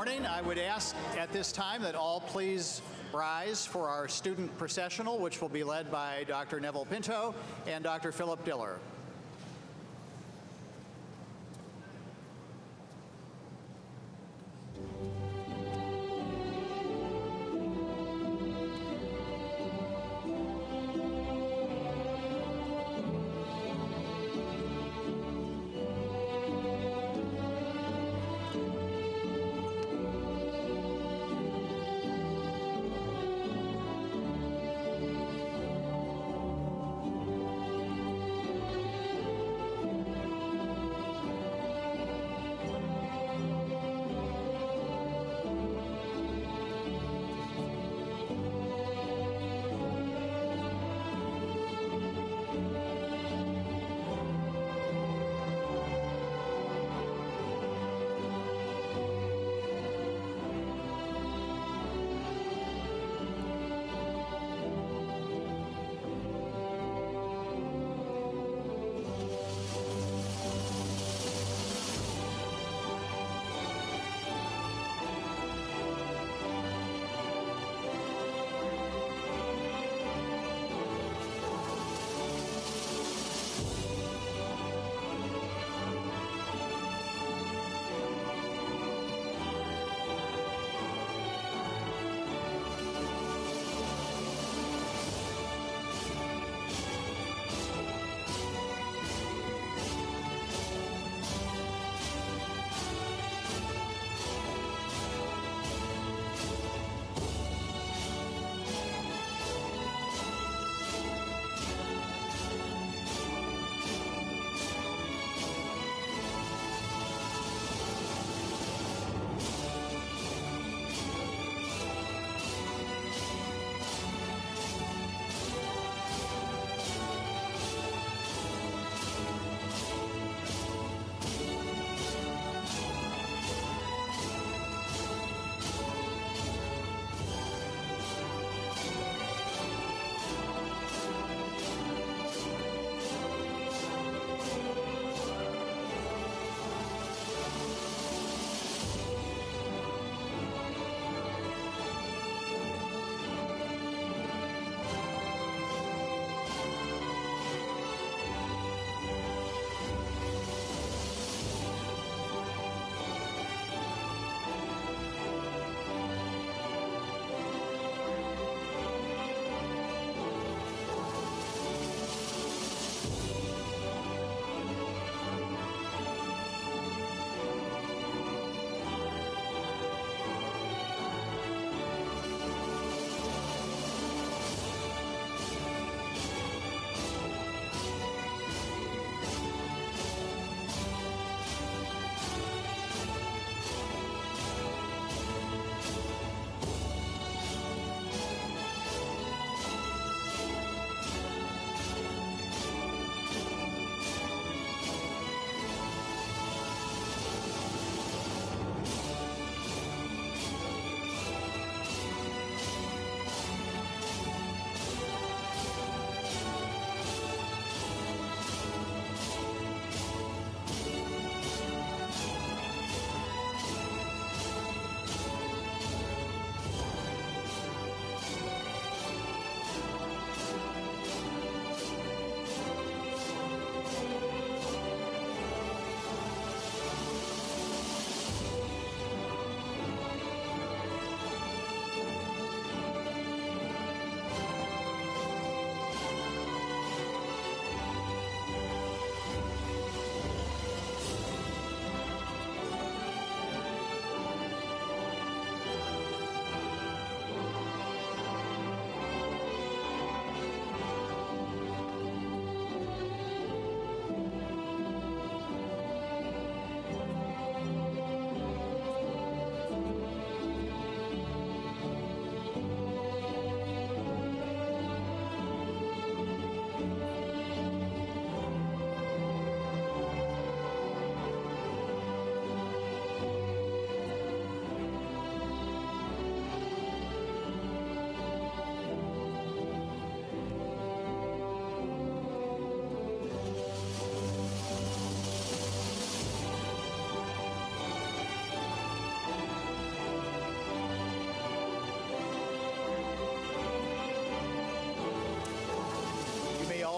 morning. I would ask at this time that all please rise for our student processional, which will be led by Dr. Neville Pinto and Dr. Philip Diller.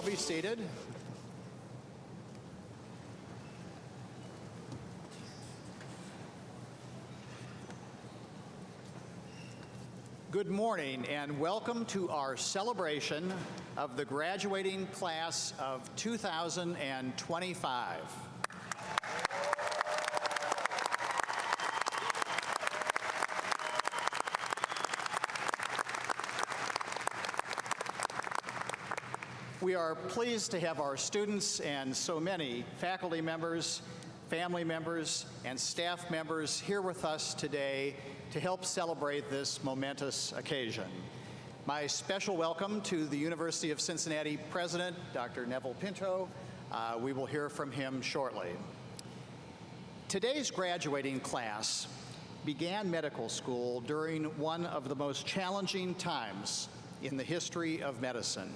all be seated. Good morning and welcome to our celebration of the graduating class of 2025. We are pleased to have our students and so many faculty members, family members, and staff members here with us today to help celebrate this momentous occasion. My special welcome to the University of Cincinnati President, Dr. Neville Pinto. We will hear from him shortly. Today's graduating class began medical school during one of the most challenging times in the history of medicine.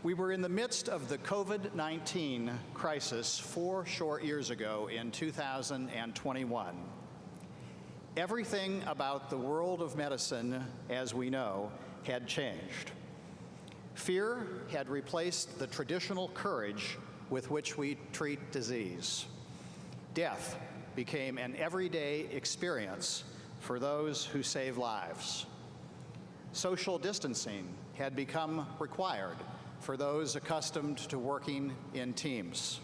We were in the midst of the COVID-19 crisis 4 short years ago in 2021. Everything about the world of medicine, as we know, had changed. Fear had replaced the traditional courage with which we treat disease. Death became an everyday experience for those who save lives. Social distancing had become required for those accustomed to working in teams.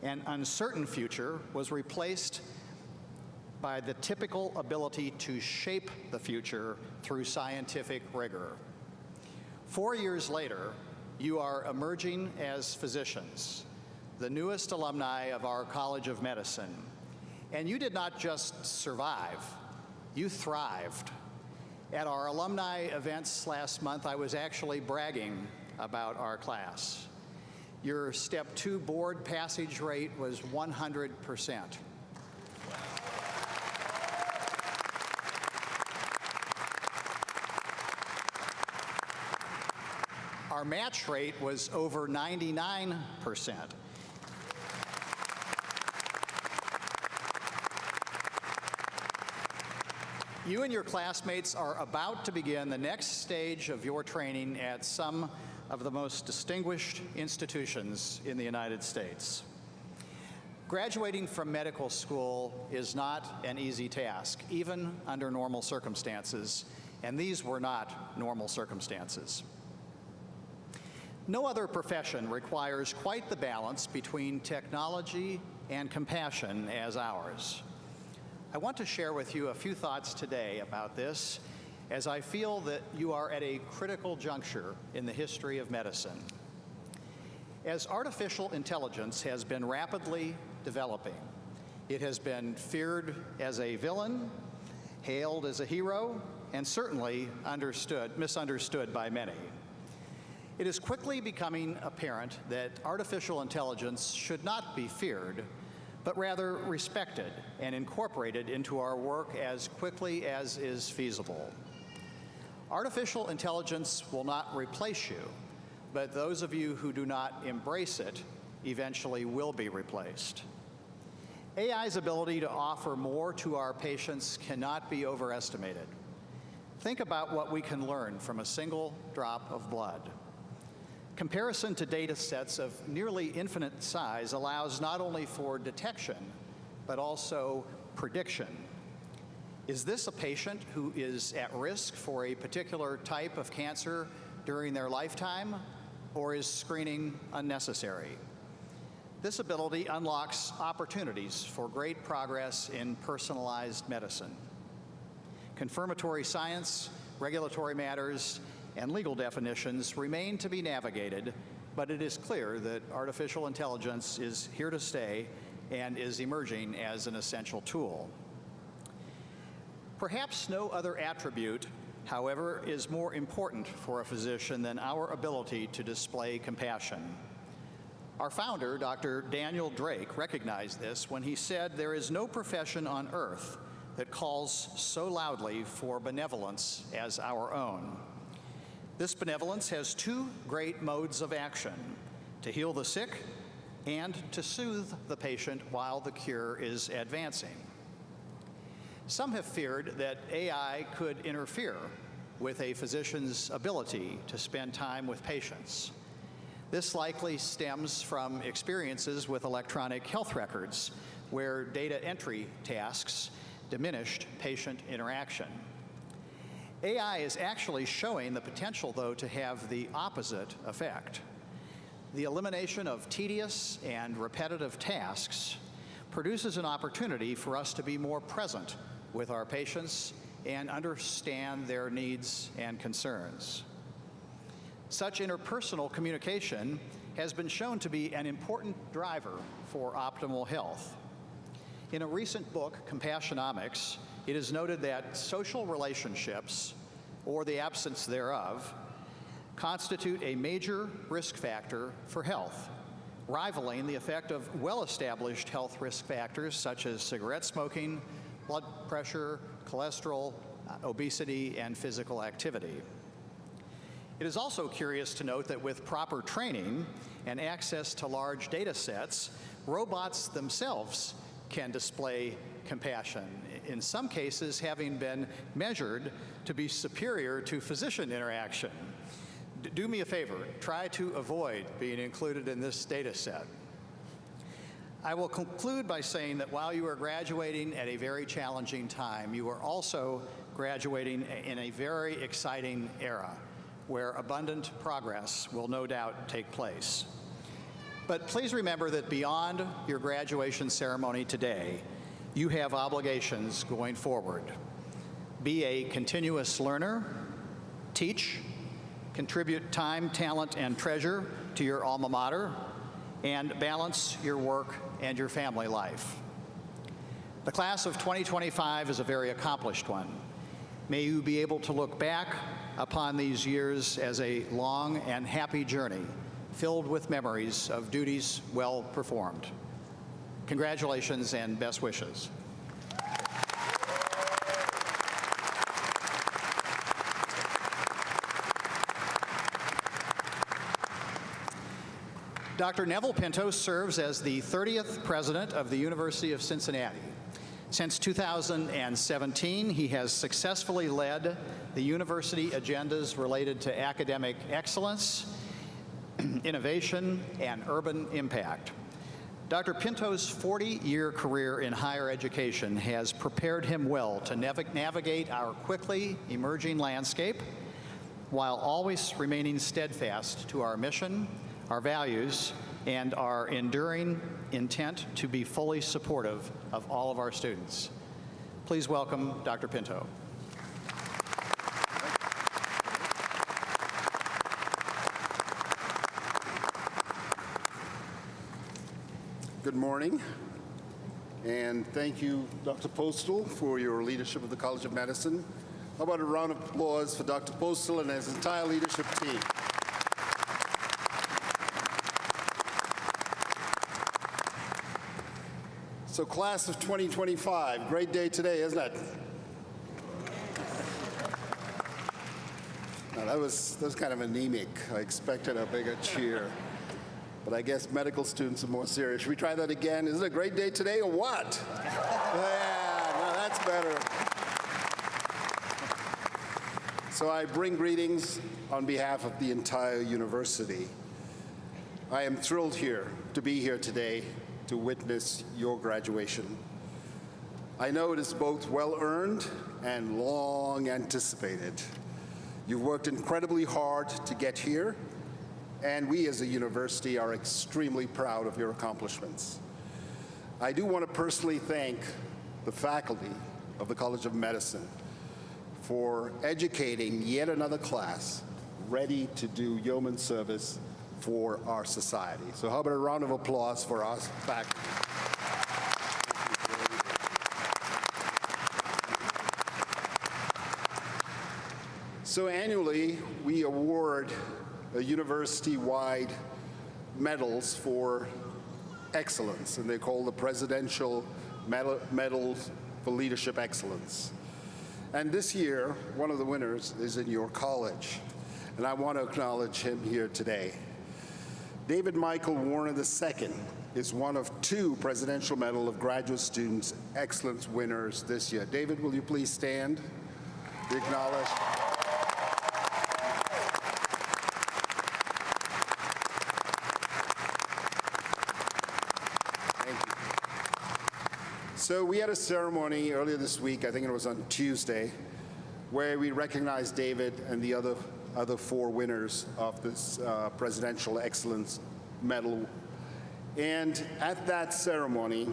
An uncertain future was replaced by the typical ability to shape the future through scientific rigor. 4 years later, you are emerging as physicians, the newest alumni of our College of Medicine. And you did not just survive, you thrived. At our alumni events last month, I was actually bragging about our class. Your Step 2 board passage rate was 100%. Our match rate was over 99%. You and your classmates are about to begin the next stage of your training at some of the most distinguished institutions in the United States. Graduating from medical school is not an easy task, even under normal circumstances, and these were not normal circumstances. No other profession requires quite the balance between technology and compassion as ours. I want to share with you a few thoughts today about this, as I feel that you are at a critical juncture in the history of medicine. As artificial intelligence has been rapidly developing, it has been feared as a villain, hailed as a hero, and certainly misunderstood by many. It is quickly becoming apparent that artificial intelligence should not be feared, but rather respected and incorporated into our work as quickly as is feasible. Artificial intelligence will not replace you, but those of you who do not embrace it eventually will be replaced. AI's ability to offer more to our patients cannot be overestimated. Think about what we can learn from a single drop of blood. Comparison to data sets of nearly infinite size allows not only for detection, but also prediction. Is this a patient who is at risk for a particular type of cancer during their lifetime, or is screening unnecessary? This ability unlocks opportunities for great progress in personalized medicine. Confirmatory science, regulatory matters, and legal definitions remain to be navigated, but it is clear that artificial intelligence is here to stay and is emerging as an essential tool. Perhaps no other attribute, however, is more important for a physician than our ability to display compassion. Our founder, Dr. Daniel Drake, recognized this when he said, "There is no profession on earth that calls so loudly for benevolence as our own." This benevolence has two great modes of action: to heal the sick and to soothe the patient while the cure is advancing. Some have feared that AI could interfere with a physician's ability to spend time with patients. This likely stems from experiences with electronic health records, where data entry tasks diminished patient interaction. AI is actually showing the potential, though, to have the opposite effect. The elimination of tedious and repetitive tasks produces an opportunity for us to be more present with our patients and understand their needs and concerns. Such interpersonal communication has been shown to be an important driver for optimal health. In a recent book, Compassionomics, it is noted that social relationships, or the absence thereof, constitute a major risk factor for health, rivaling the effect of well-established health risk factors such as cigarette smoking, blood pressure, cholesterol, obesity, and physical activity. It is also curious to note that with proper training and access to large data sets, robots themselves can display compassion, in some cases having been measured to be superior to physician interaction. Do me a favor, try to avoid being included in this data set. I will conclude by saying that while you are graduating at a very challenging time, you are also graduating in a very exciting era where abundant progress will no doubt take place. But please remember that beyond your graduation ceremony today, you have obligations going forward. Be a continuous learner, teach, contribute time, talent, and treasure to your alma mater, and balance your work and your family life. The class of 2025 is a very accomplished one. May you be able to look back upon these years as a long and happy journey filled with memories of duties well performed. Congratulations and best wishes. Dr. Neville Pinto serves as the 30th president of the University of Cincinnati. Since 2017, he has successfully led the university agendas related to academic excellence, innovation, and urban impact. Dr. Pinto's 40-year career in higher education has prepared him well to navigate our quickly emerging landscape while always remaining steadfast to our mission, our values, and our enduring intent to be fully supportive of all of our students. Please welcome Dr. Pinto. Good morning, and thank you, Dr. Postal, for your leadership of the College of Medicine. How about a round of applause for Dr. Postal and his entire leadership team? So, class of 2025, great day today, isn't it? Now, that was kind of anemic. I expected a bigger cheer. But I guess medical students are more serious. Should we try that again? Is it a great day today or what? Yeah, no, that's better. So I bring greetings on behalf of the entire university. I am thrilled to be here today to witness your graduation. I know it is both well-earned and long anticipated. You've worked incredibly hard to get here, and we as a university are extremely proud of your accomplishments. I do want to personally thank the faculty of the College of Medicine for educating yet another class ready to do yeoman service for our society. So how about a round of applause for our faculty? So annually, we award university-wide medals for excellence, and they're called the Presidential Medals for Leadership Excellence. And this year, one of the winners is in your college, and I want to acknowledge him here today. David Michael Warner II is one of 2 Presidential Medal of Graduate Students Excellence winners this year. David, will you please stand? Be acknowledged. So we had a ceremony earlier this week, I think it was on Tuesday, where we recognized David and the other four winners of this Presidential Excellence Medal. And at that ceremony,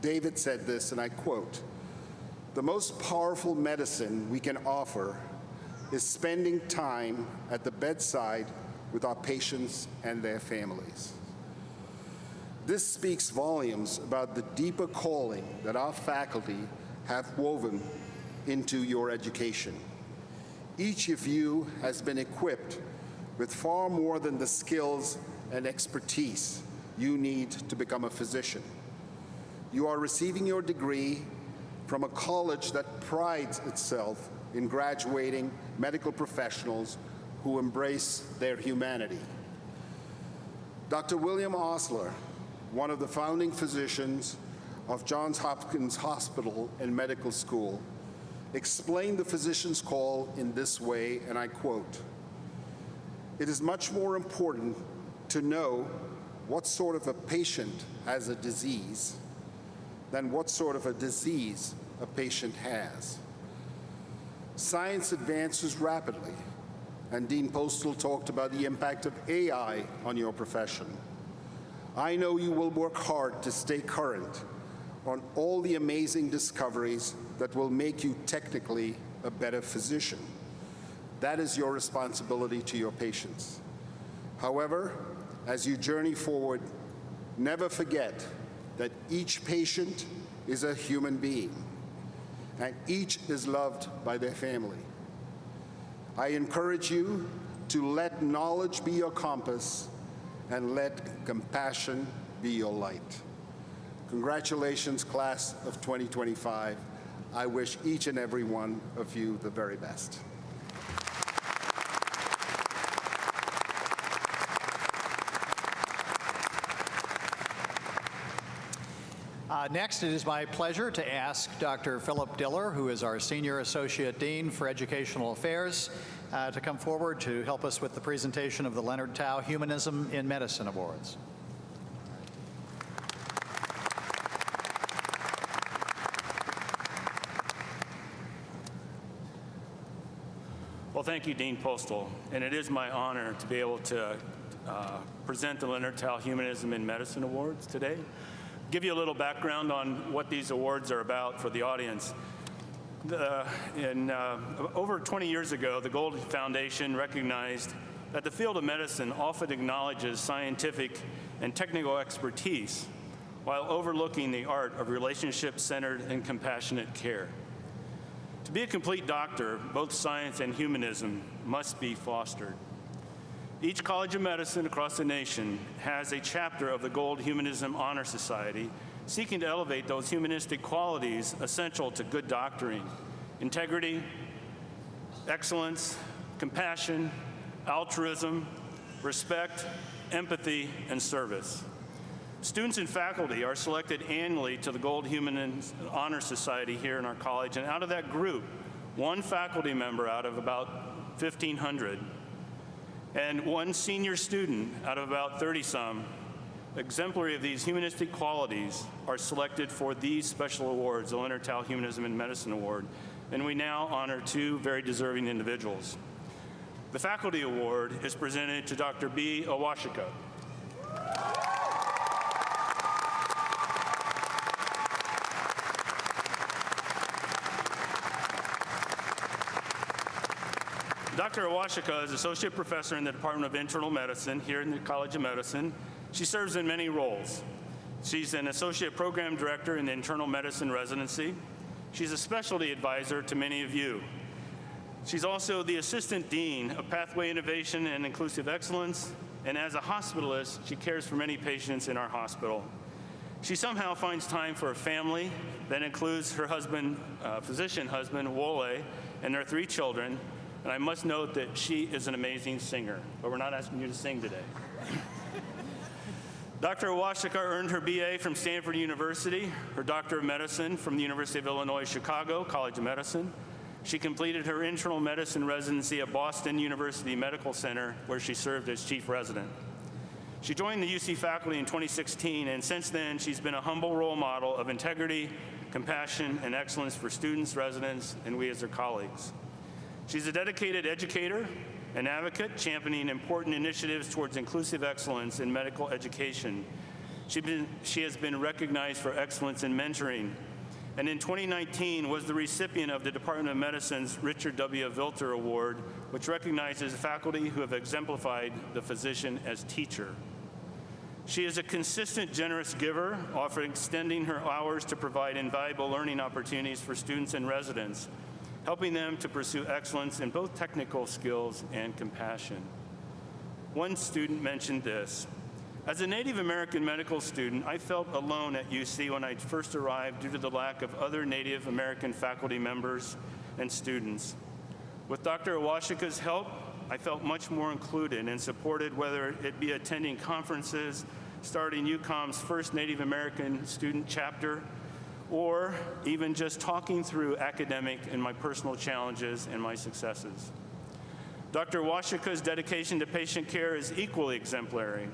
David said this, and I quote, "The most powerful medicine we can offer is spending time at the bedside with our patients and their families." This speaks volumes about the deeper calling that our faculty have woven into your education. Each of you has been equipped with far more than the skills and expertise you need to become a physician. You are receiving your degree from a college that prides itself in graduating medical professionals who embrace their humanity. Dr. William Osler, one of the founding physicians of Johns Hopkins Hospital and Medical School, explained the physician's call in this way, and I quote, "It is much more important to know what sort of a patient has a disease than what sort of a disease a patient has." Science advances rapidly, and Dean Postel talked about the impact of AI on your profession. I know you will work hard to stay current on all the amazing discoveries that will make you technically a better physician. That is your responsibility to your patients. However, as you journey forward, never forget that each patient is a human being, and each is loved by their family. I encourage you to let knowledge be your compass and let compassion be your light. Congratulations, class of 2025. I wish each and every one of you the very best. Next, it is my pleasure to ask Dr. Philip Diller, who is our Senior Associate Dean for Educational Affairs, to come forward to help us with the presentation of the Leonard Tao Humanism in Medicine Awards. Well, thank you, Dean Postel, and it is my honor to be able to present the Leonard Tao Humanism in Medicine Awards today. Give you a little background on what these awards are about for the audience. Over 20 years ago, the Gold Foundation recognized that the field of medicine often acknowledges scientific and technical expertise while overlooking the art of relationship-centered and compassionate care. To be a complete doctor, both science and humanism must be fostered. Each College of Medicine across the nation has a chapter of the Gold Humanism Honor Society seeking to elevate those humanistic qualities essential to good doctoring: integrity, excellence, compassion, altruism, respect, empathy, and service. Students and faculty are selected annually to the Gold Humanism Honor Society here in our college, and out of that group, one faculty member out of about 1,500 and one senior student out of about 30-some, exemplary of these humanistic qualities, are selected for these special awards, the Leonard Tao Humanism in Medicine Award, and we now honor two very deserving individuals. The Faculty Award is presented to Dr. B. Awashika. Dr. Awashika is Associate Professor in the Department of Internal Medicine here in the College of Medicine. She serves in many roles. She's an Associate Program Director in the Internal Medicine Residency. She's a specialty advisor to many of you. She's also the Assistant Dean of Pathway Innovation and Inclusive Excellence, and as a hospitalist, she cares for many patients in our hospital. She somehow finds time for a family that includes her husband, physician husband, Wole, and their 3 children. And I must note that she is an amazing singer, but we're not asking you to sing today. Dr. Awashika earned her BA from Stanford University, her Doctor of Medicine from the University of Illinois Chicago College of Medicine. She completed her internal medicine residency at Boston University Medical Center, where she served as chief resident. She joined the UC faculty in 2016, and since then, she's been a humble role model of integrity, compassion, and excellence for students, residents, and we as her colleagues. She's a dedicated educator, an advocate, championing important initiatives towards inclusive excellence in medical education. She has been recognized for excellence in mentoring, and in 2019 was the recipient of the Department of Medicine's Richard W. Vilter Award, which recognizes faculty who have exemplified the physician as teacher. She is a consistent, generous giver, often extending her hours to provide invaluable learning opportunities for students and residents, helping them to pursue excellence in both technical skills and compassion. One student mentioned this: "As a Native American medical student, I felt alone at UC when I first arrived due to the lack of other Native American faculty members and students. With Dr. Awashika's help, I felt much more included and supported, whether it be attending conferences, starting UCOM's first Native American student chapter, or even just talking through academic and my personal challenges and my successes. Dr. Awashika's dedication to patient care is equally exemplary,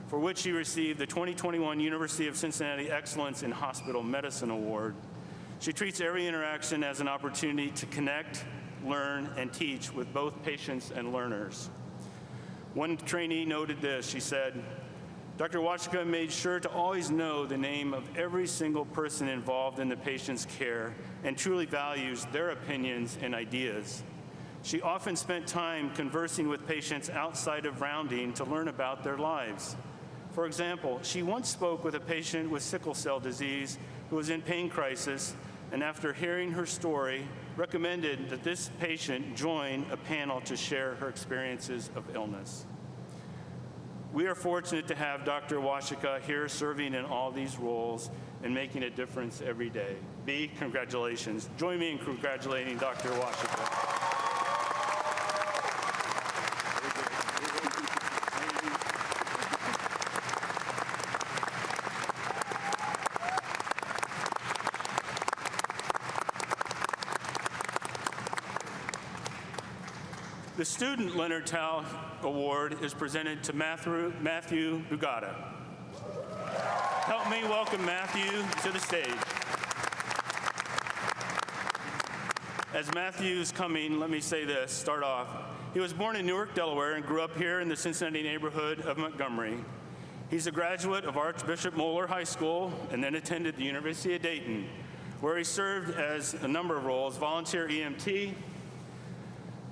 for which she received the 2021 University of Cincinnati Excellence in Hospital Medicine Award. She treats every interaction as an opportunity to connect, learn, and teach with both patients and learners." One trainee noted this. She said, "Dr. Awashika made sure to always know the name of every single person involved in the patient's care and truly values their opinions and ideas. She often spent time conversing with patients outside of rounding to learn about their lives. For example, she once spoke with a patient with sickle cell disease who was in pain crisis, and after hearing her story, recommended that this patient join a panel to share her experiences of illness." We are fortunate to have Dr. Awashika here serving in all these roles and making a difference every day. B, congratulations. Join me in congratulating Dr. Awashika. The Student Leonard Tao Award is presented to Matthew Bugada. Help me welcome Matthew to the stage. As Matthew's coming, let me say this, start off. He was born in Newark, Delaware, and grew up here in the Cincinnati neighborhood of Montgomery. He's a graduate of Archbishop Moeller High School and then attended the University of Dayton, where he served as a number of roles: volunteer EMT,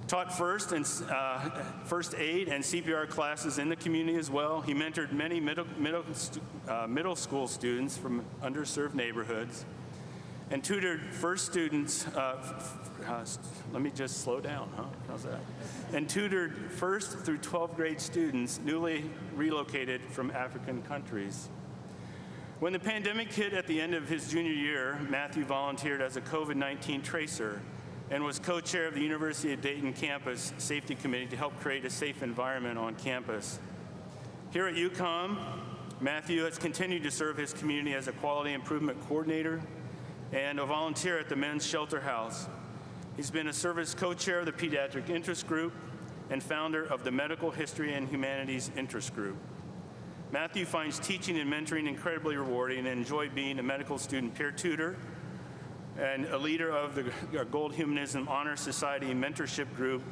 taught first aid and CPR classes in the community as well. He mentored many middle school students from underserved neighborhoods and tutored first students, let me just slow down, huh? How's that? And tutored first through 12th grade students newly relocated from African countries. When the pandemic hit at the end of his junior year, Matthew volunteered as a COVID-19 tracer and was co-chair of the University of Dayton Campus Safety Committee to help create a safe environment on campus. Here at UCOM, Matthew has continued to serve his community as a quality improvement coordinator and a volunteer at the Men's Shelter House. He's been a service co-chair of the Pediatric Interest Group and founder of the Medical History and Humanities Interest Group. Matthew finds teaching and mentoring incredibly rewarding and enjoyed being a medical student peer tutor and a leader of the Gold Humanism Honor Society mentorship group,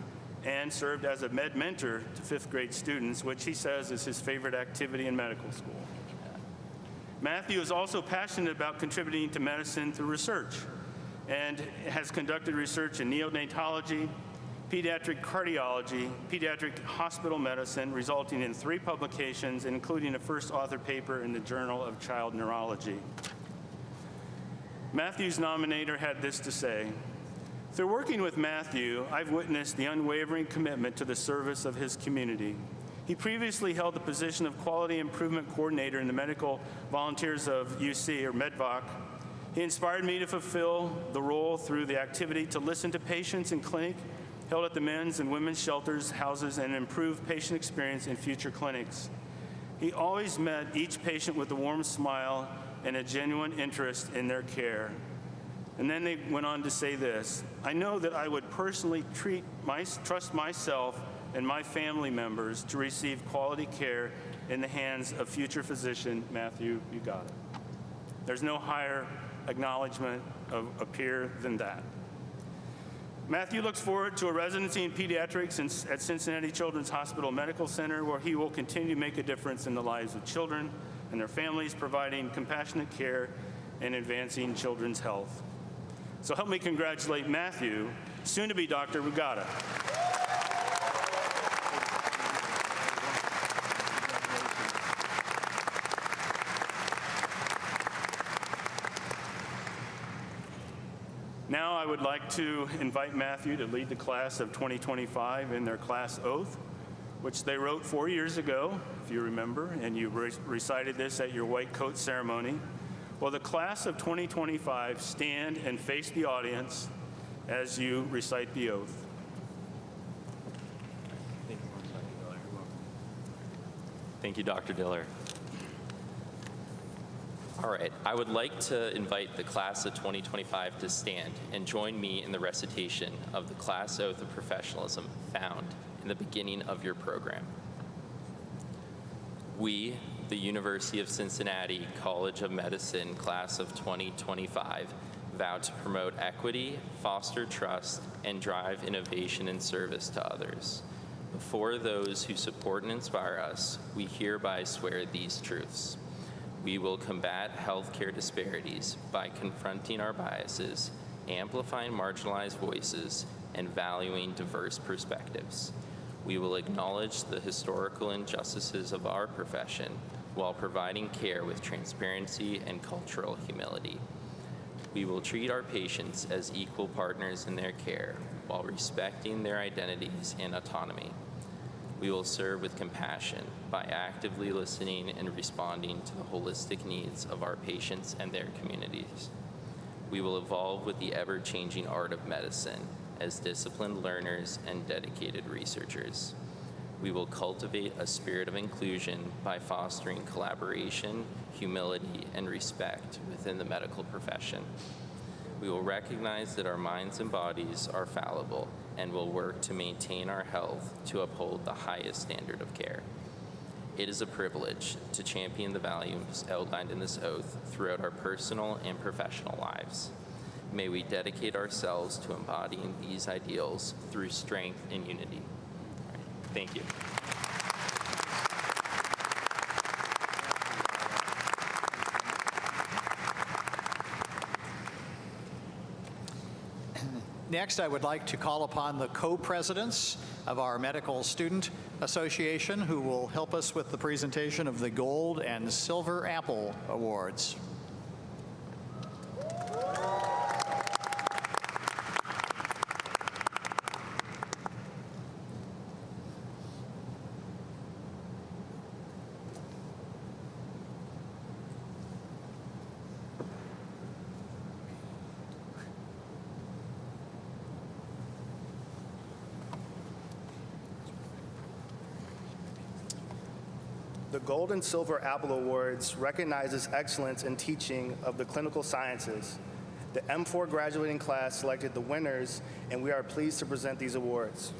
and served as a med mentor to 5th grade students, which he says is his favorite activity in medical school. Matthew is also passionate about contributing to medicine through research and has conducted research in neonatology, pediatric cardiology, pediatric hospital medicine, resulting in 3 publications, including a first author paper in the Journal of Child Neurology. Matthew's nominator had this to say: "Through working with Matthew, I've witnessed the unwavering commitment to the service of his community. He previously held the position of Quality Improvement Coordinator in the Medical Volunteers of UC, or MedVoc. He inspired me to fulfill the role through the activity to listen to patients in clinic held at the men's and women's shelters, houses, and improve patient experience in future clinics. He always met each patient with a warm smile and a genuine interest in their care." And then they went on to say this: "I know that I would personally trust myself and my family members to receive quality care in the hands of future physician Matthew Ugata. There's no higher acknowledgement of a peer than that. Matthew looks forward to a residency in pediatrics at Cincinnati Children's Hospital Medical Center, where he will continue to make a difference in the lives of children and their families, providing compassionate care and advancing children's health. So help me congratulate Matthew, soon to be Dr. Ugata. Now I would like to invite Matthew to lead the class of 2025 in their class oath, which they wrote 4 years ago, if you remember, and you recited this at your white coat ceremony. Will the class of 2025 stand and face the audience as you recite the oath? Thank you, Dr. Diller. All right, I would like to invite the class of 2025 to stand and join me in the recitation of the class oath of professionalism found in the beginning of your program. We, the University of Cincinnati College of Medicine class of 2025, vow to promote equity, foster trust, and drive innovation and service to others. Before those who support and inspire us, we hereby swear these truths. We will combat healthcare disparities by confronting our biases, amplifying marginalized voices, and valuing diverse perspectives. We will acknowledge the historical injustices of our profession while providing care with transparency and cultural humility. We will treat our patients as equal partners in their care while respecting their identities and autonomy. We will serve with compassion by actively listening and responding to the holistic needs of our patients and their communities. We will evolve with the ever-changing art of medicine as disciplined learners and dedicated researchers. We will cultivate a spirit of inclusion by fostering collaboration, humility, and respect within the medical profession. We will recognize that our minds and bodies are fallible and will work to maintain our health to uphold the highest standard of care. It is a privilege to champion the values outlined in this oath throughout our personal and professional lives. May we dedicate ourselves to embodying these ideals through strength and unity. Thank you. Next, I would like to call upon the co-presidents of our Medical Student Association, who will help us with the presentation of the Gold and Silver Apple Awards. The Gold and Silver Apple Awards recognizes excellence in teaching of the clinical sciences. The M4 graduating class selected the winners, and we are pleased to present these awards.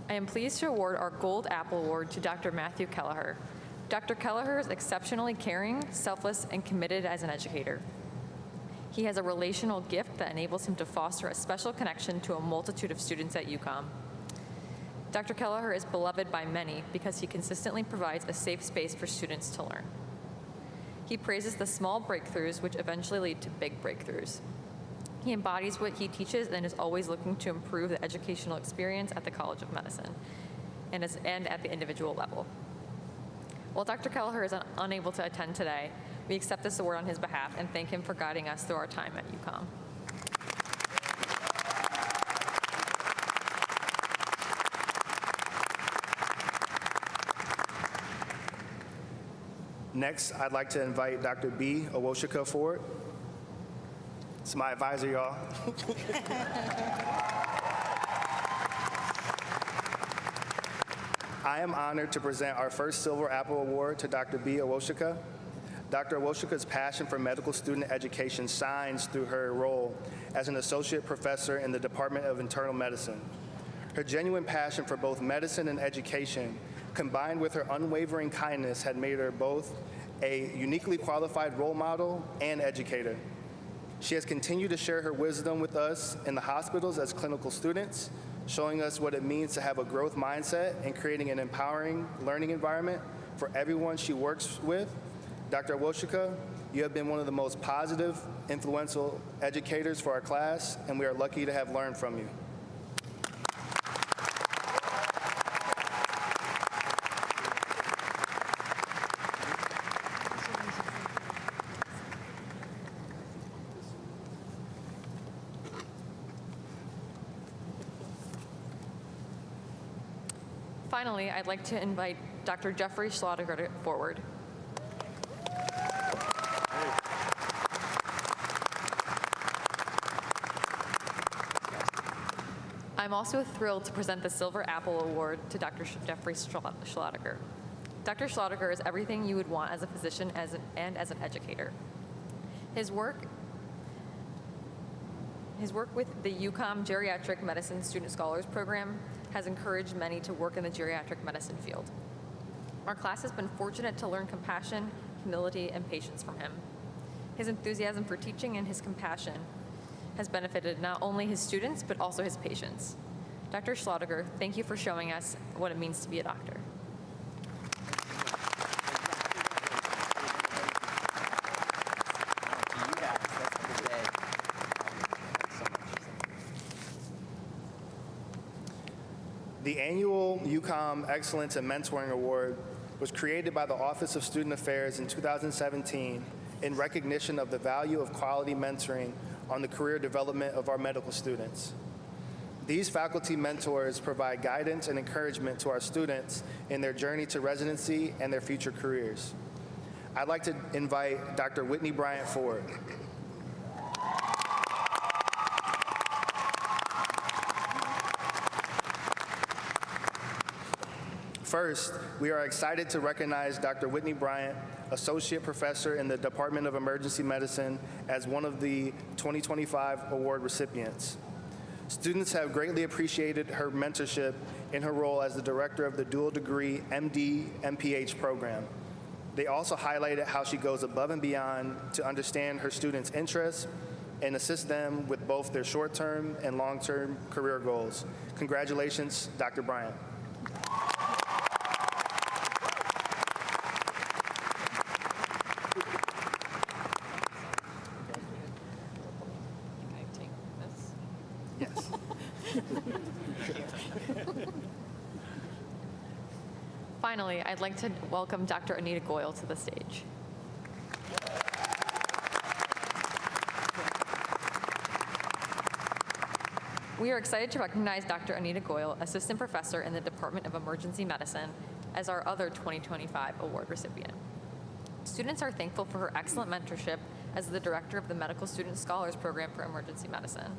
I am pleased to award our Gold Apple Award to Dr. Matthew Kelleher. Dr. Kelleher is exceptionally caring, selfless, and committed as an educator. He has a relational gift that enables him to foster a special connection to a multitude of students at UCOM. Dr. Kelleher is beloved by many because he consistently provides a safe space for students to learn. He praises the small breakthroughs which eventually lead to big breakthroughs. He embodies what he teaches and is always looking to improve the educational experience at the College of Medicine and at the individual level. While Dr. Kelleher is unable to attend today, we accept this award on his behalf and thank him for guiding us through our time at UCOM. Next, I'd like to invite Dr. B. Owoshika forward. It's my advisor, y'all. I am honored to present our first Silver Apple Award to Dr. B. Owoshika. Dr. Awoshika's passion for medical student education shines through her role as an associate professor in the Department of Internal Medicine. Her genuine passion for both medicine and education, combined with her unwavering kindness, had made her both a uniquely qualified role model and educator. She has continued to share her wisdom with us in the hospitals as clinical students, showing us what it means to have a growth mindset and creating an empowering learning environment for everyone she works with. Dr. Awoshika, you have been one of the most positive, influential educators for our class, and we are lucky to have learned from you. Finally, I'd like to invite Dr. Jeffrey Schlottiger forward. I'm also thrilled to present the Silver Apple Award to Dr. Jeffrey Schlottiger. Dr. Schlottiger is everything you would want as a physician and as an educator. His work with the UCOM Geriatric Medicine Student Scholars Program has encouraged many to work in the geriatric medicine field. Our class has been fortunate to learn compassion, humility, and patience from him. His enthusiasm for teaching and his compassion has benefited not only his students, but also his patients. Dr. Schlottiger, thank you for showing us what it means to be a doctor. The annual UCOM Excellence in Mentoring Award was created by the Office of Student Affairs in 2017 in recognition of the value of quality mentoring on the career development of our medical students. These faculty mentors provide guidance and encouragement to our students in their journey to residency and their future careers. I'd like to invite Dr. Whitney Bryant forward. First, we are excited to recognize Dr. Whitney Bryant, Associate Professor in the Department of Emergency Medicine, as one of the 2025 award recipients. Students have greatly appreciated her mentorship in her role as the director of the dual degree MD-MPH program. They also highlighted how she goes above and beyond to understand her students' interests and assist them with both their short-term and long-term career goals. Congratulations, Dr. Bryant. Yes. Finally, I'd like to welcome Dr. Anita Goyle to the stage. We are excited to recognize Dr. Anita Goyle, Assistant Professor in the Department of Emergency Medicine, as our other 2025 award recipient. Students are thankful for her excellent mentorship as the Director of the Medical Student Scholars Program for Emergency Medicine.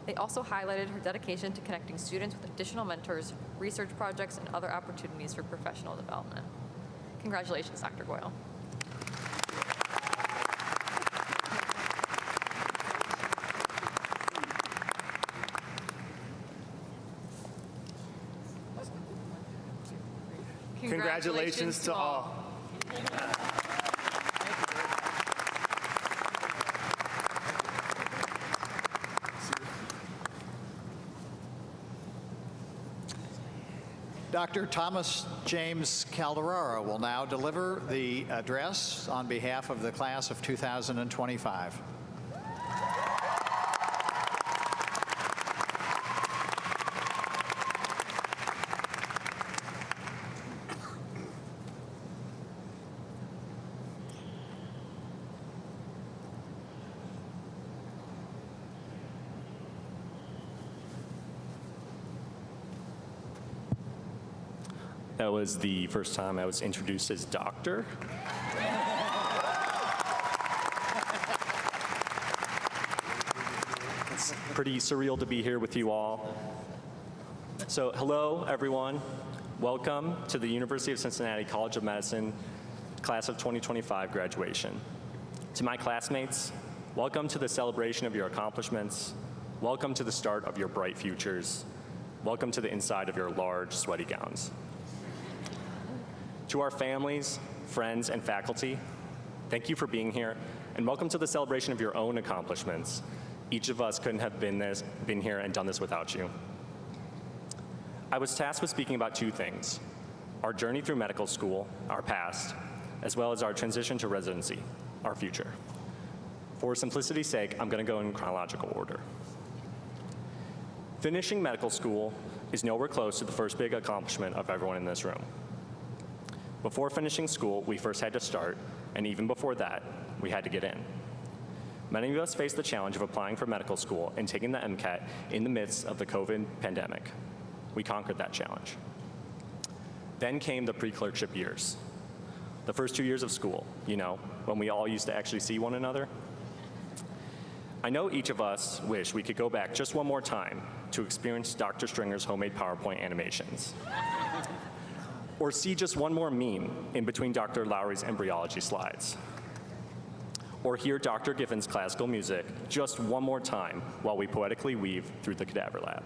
They also highlighted her dedication to connecting students with additional mentors, research projects, and other opportunities for professional development. Congratulations, Dr. Goyle. Congratulations to all. Dr. Thomas James Calderara will now deliver the address on behalf of the class of 2025. That was the first time I was introduced as doctor. It's pretty surreal to be here with you all. So hello, everyone. Welcome to the University of Cincinnati College of Medicine class of 2025 graduation. To my classmates, welcome to the celebration of your accomplishments. Welcome to the start of your bright futures. Welcome to the inside of your large, sweaty gowns. To our families, friends, and faculty, thank you for being here, and welcome to the celebration of your own accomplishments. Each of us couldn't have been here and done this without you. I was tasked with speaking about two things: our journey through medical school, our past, as well as our transition to residency, our future. For simplicity's sake, I'm going to go in chronological order. Finishing medical school is nowhere close to the first big accomplishment of everyone in this room. Before finishing school, we first had to start, and even before that, we had to get in. Many of us faced the challenge of applying for medical school and taking the MCAT in the midst of the COVID pandemic. We conquered that challenge. Then came the pre-clerkship years. The first 2 years of school, when we all used to actually see one another. I know each of us wish we could go back just one more time to experience Dr. Stringer's homemade PowerPoint animations. Or see just one more meme in between Dr. Lowry's embryology slides. Or hear Dr. Giffen's classical music just one more time while we poetically weave through the cadaver lab.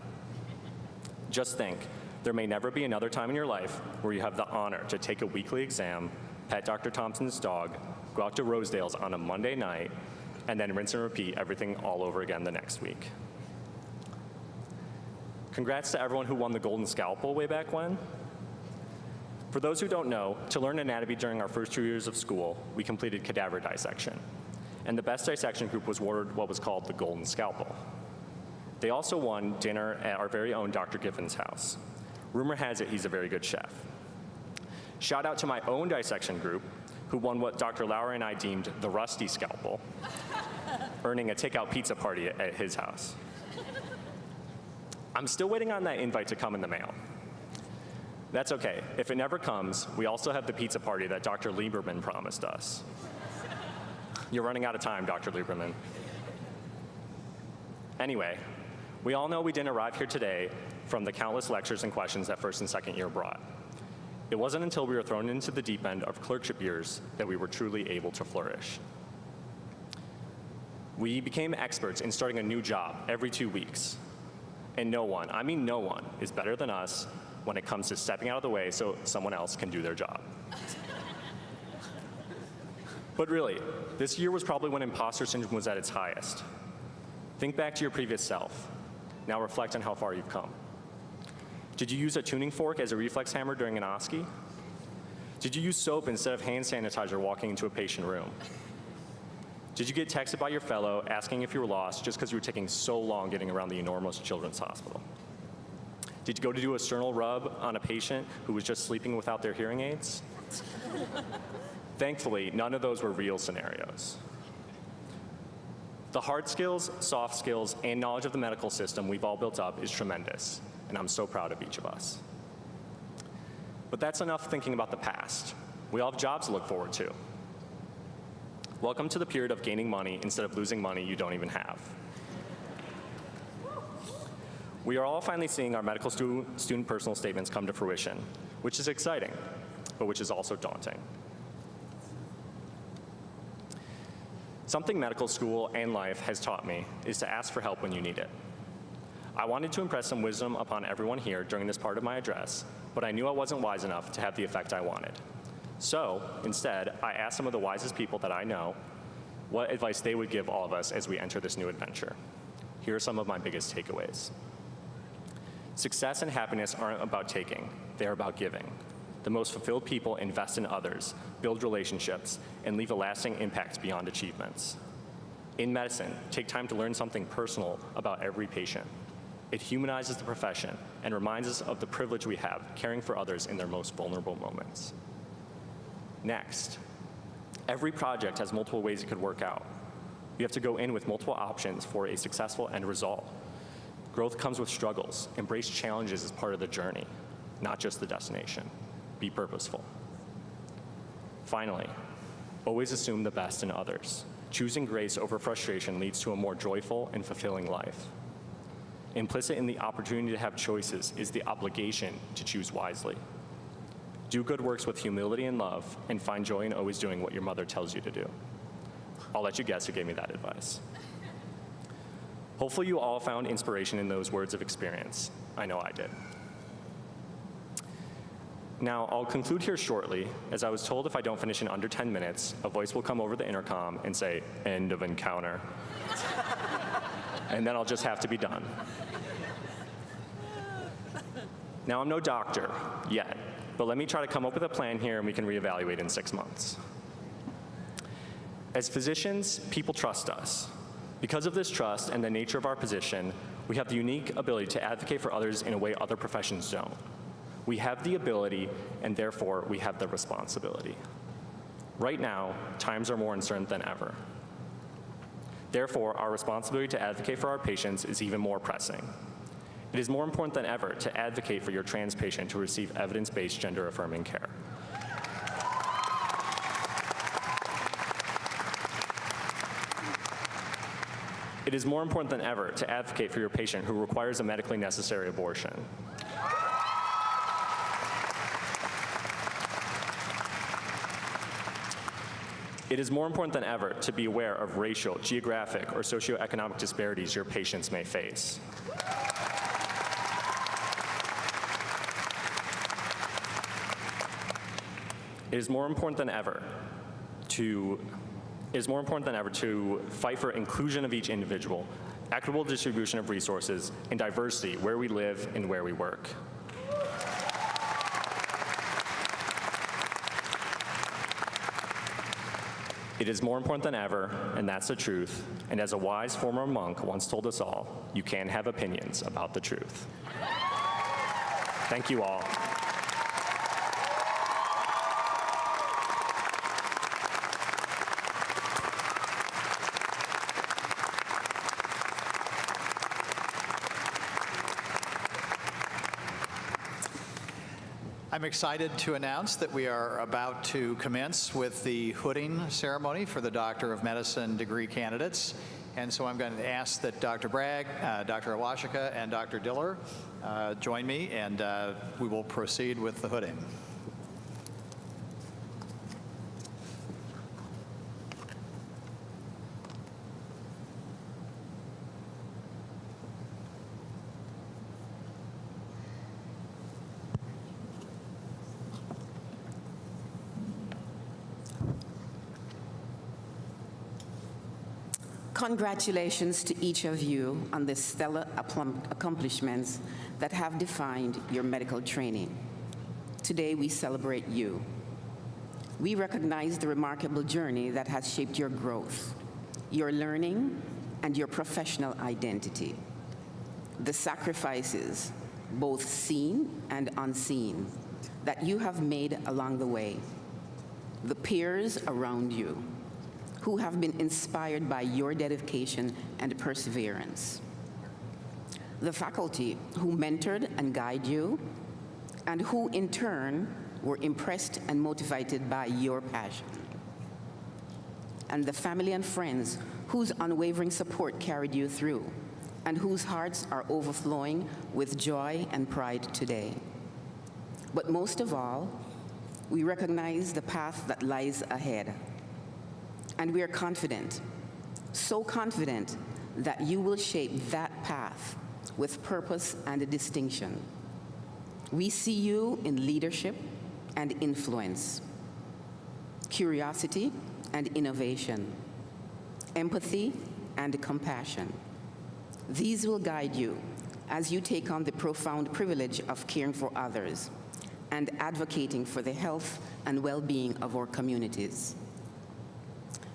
Just think, there may never be another time in your life where you have the honor to take a weekly exam, pet Dr. Thompson's dog, go out to Rosedale's on a Monday night, and then rinse and repeat everything all over again the next week. Congrats to everyone who won the Golden Scalpel way back when. For those who don't know, to learn anatomy during our first 2 years of school, we completed cadaver dissection. And the best dissection group was awarded what was called the Golden Scalpel. They also won dinner at our very own Dr. Giffen's house. Rumor has it he's a very good chef. Shout out to my own dissection group, who won what Dr. Lowry and I deemed the rusty scalpel, earning a takeout pizza party at his house. I'm still waiting on that invite to come in the mail. That's okay. If it never comes, we also have the pizza party that Dr. Lieberman promised us. You're running out of time, Dr. Lieberman. Anyway, we all know we didn't arrive here today from the countless lectures and questions that first and second year brought. It wasn't until we were thrown into the deep end of clerkship years that we were truly able to flourish. We became experts in starting a new job every 2 weeks. And no one, I mean no one, is better than us when it comes to stepping out of the way so someone else can do their job. But really, this year was probably when imposter syndrome was at its highest. Think back to your previous self. Now reflect on how far you've come. Did you use a tuning fork as a reflex hammer during an OSCE? Did you use soap instead of hand sanitizer walking into a patient room? Did you get texted by your fellow asking if you were lost just because you were taking so long getting around the enormous children's hospital? Did you go to do a sternal rub on a patient who was just sleeping without their hearing aids? Thankfully, none of those were real scenarios. The hard skills, soft skills, and knowledge of the medical system we've all built up is tremendous, and I'm so proud of each of us. But that's enough thinking about the past. We all have jobs to look forward to. Welcome to the period of gaining money instead of losing money you don't even have. We are all finally seeing our medical student personal statements come to fruition, which is exciting, but which is also daunting. Something medical school and life has taught me is to ask for help when you need it. I wanted to impress some wisdom upon everyone here during this part of my address, but I knew I wasn't wise enough to have the effect I wanted. So, instead, I asked some of the wisest people that I know what advice they would give all of us as we enter this new adventure. Here are some of my biggest takeaways. Success and happiness aren't about taking, they're about giving. The most fulfilled people invest in others, build relationships, and leave a lasting impact beyond achievements. In medicine, take time to learn something personal about every patient. It humanizes the profession and reminds us of the privilege we have caring for others in their most vulnerable moments. Next, every project has multiple ways it could work out. You have to go in with multiple options for a successful end result. Growth comes with struggles. Embrace challenges as part of the journey, not just the destination. Be purposeful. Finally, always assume the best in others. Choosing grace over frustration leads to a more joyful and fulfilling life. Implicit in the opportunity to have choices is the obligation to choose wisely. do good works with humility and love, and find joy in always doing what your mother tells you to do. I'll let you guess who gave me that advice. Hopefully you all found inspiration in those words of experience. I know I did. Now, I'll conclude here shortly, as I was told if I don't finish in under 10 minutes, a voice will come over the intercom and say, "End of encounter." And then I'll just have to be done. Now, I'm no doctor yet, but let me try to come up with a plan here and we can reevaluate in 6 months. As physicians, people trust us. Because of this trust and the nature of our position, we have the unique ability to advocate for others in a way other professions don't. We have the ability, and therefore we have the responsibility. Right now, times are more uncertain than ever. Therefore, our responsibility to advocate for our patients is even more pressing. It is more important than ever to advocate for your trans patient to receive evidence-based gender-affirming care. It is more important than ever to advocate for your patient who requires a medically necessary abortion. It is more important than ever to be aware of racial, geographic, or socioeconomic disparities your patients may face. It is more important than ever to fight for inclusion of each individual, equitable distribution of resources, and diversity where we live and where we work. It is more important than ever, and that's the truth, and as a wise former monk once told us all, you can have opinions about the truth. Thank you all. I'm excited to announce that we are about to commence with the hooding ceremony for the Doctor of Medicine degree candidates. And so I'm going to ask that Dr. Bragg, Dr. Awashika, and Dr. Diller join me, and we will proceed with the hooding. Congratulations to each of you on the stellar accomplishments that have defined your medical training. Today, we celebrate you. We recognize the remarkable journey that has shaped your growth, your learning, and your professional identity. The sacrifices, both seen and unseen, that you have made along the way. The peers around you, who have been inspired by your dedication and perseverance. The faculty who mentored and guided you, and who in turn were impressed and motivated by your passion. And the family and friends whose unwavering support carried you through, and whose hearts are overflowing with joy and pride today. But most of all, we recognize the path that lies ahead. And we are confident, so confident, that you will shape that path with purpose and distinction. We see you in leadership and influence, curiosity and innovation, empathy and compassion. These will guide you as you take on the profound privilege of caring for others and advocating for the health and well-being of our communities.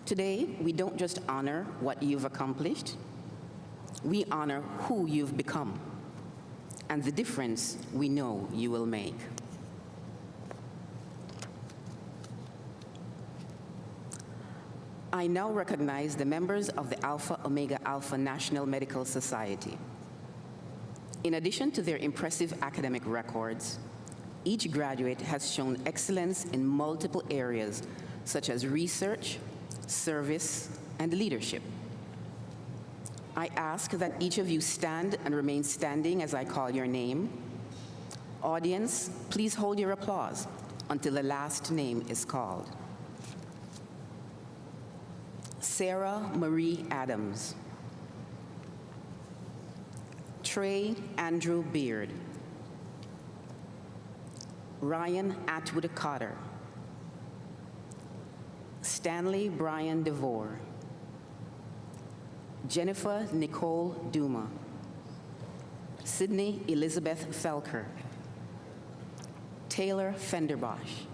Today, we don't just honor what you've accomplished, we honor who you've become and the difference we know you will make. I now recognize the members of the Alpha Omega Alpha National Medical Society. In addition to their impressive academic records, each graduate has shown excellence in multiple areas such as research, service, and leadership. I ask that each of you stand and remain standing as I call your name. Audience, please hold your applause until the last name is called. Sarah Marie Adams. Trey Andrew Beard. Ryan Atwood Cotter. Stanley Brian DeVore. Jennifer Nicole Duma. Sydney Elizabeth Felker. Taylor Fenderbosch.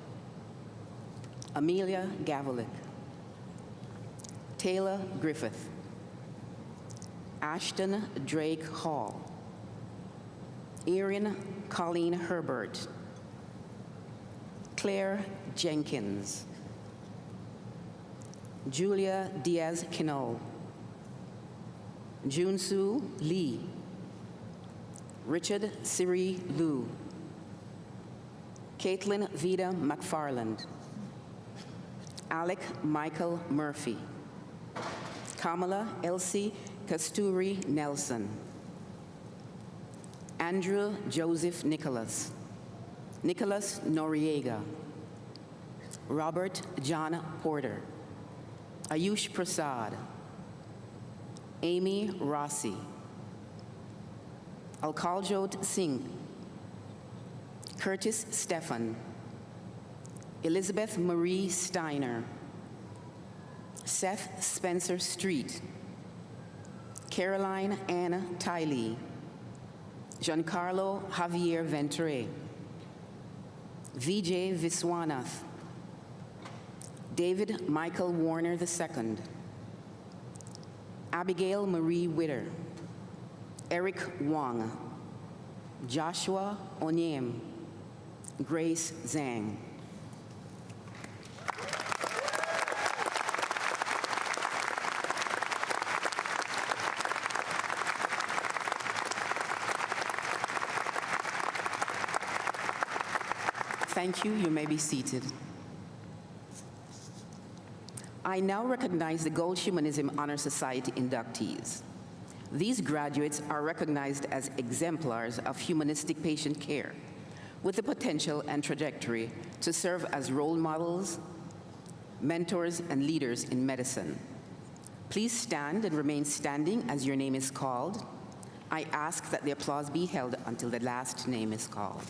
Amelia Gavalik. Taylor Griffith. Ashton Drake Hall. Erin Colleen Herbert. Claire Jenkins. Julia Diaz-Kinol. Junsu Lee. Richard Siri Liu. Caitlin Vida McFarland. Alec Michael Murphy. Kamala Elsie Kasturi Nelson. Andrew Joseph Nicholas. Nicholas Noriega. Robert John Porter. Ayush Prasad. Amy Rossi. Alkaljot Singh. Curtis Stephan. Elizabeth Marie Steiner. Seth Spencer Street. Caroline Anna Tiley. Giancarlo Javier Ventre. Vijay Viswanath. David Michael Warner II. Abigail Marie Witter. Eric Wong. Joshua Onyem. Grace Zhang. Thank you. You may be seated. I now recognize the Gold Humanism Honor Society inductees. These graduates are recognized as exemplars of humanistic patient care with the potential and trajectory to serve as role models, mentors, and leaders in medicine. Please stand and remain standing as your name is called. I ask that the applause be held until the last name is called.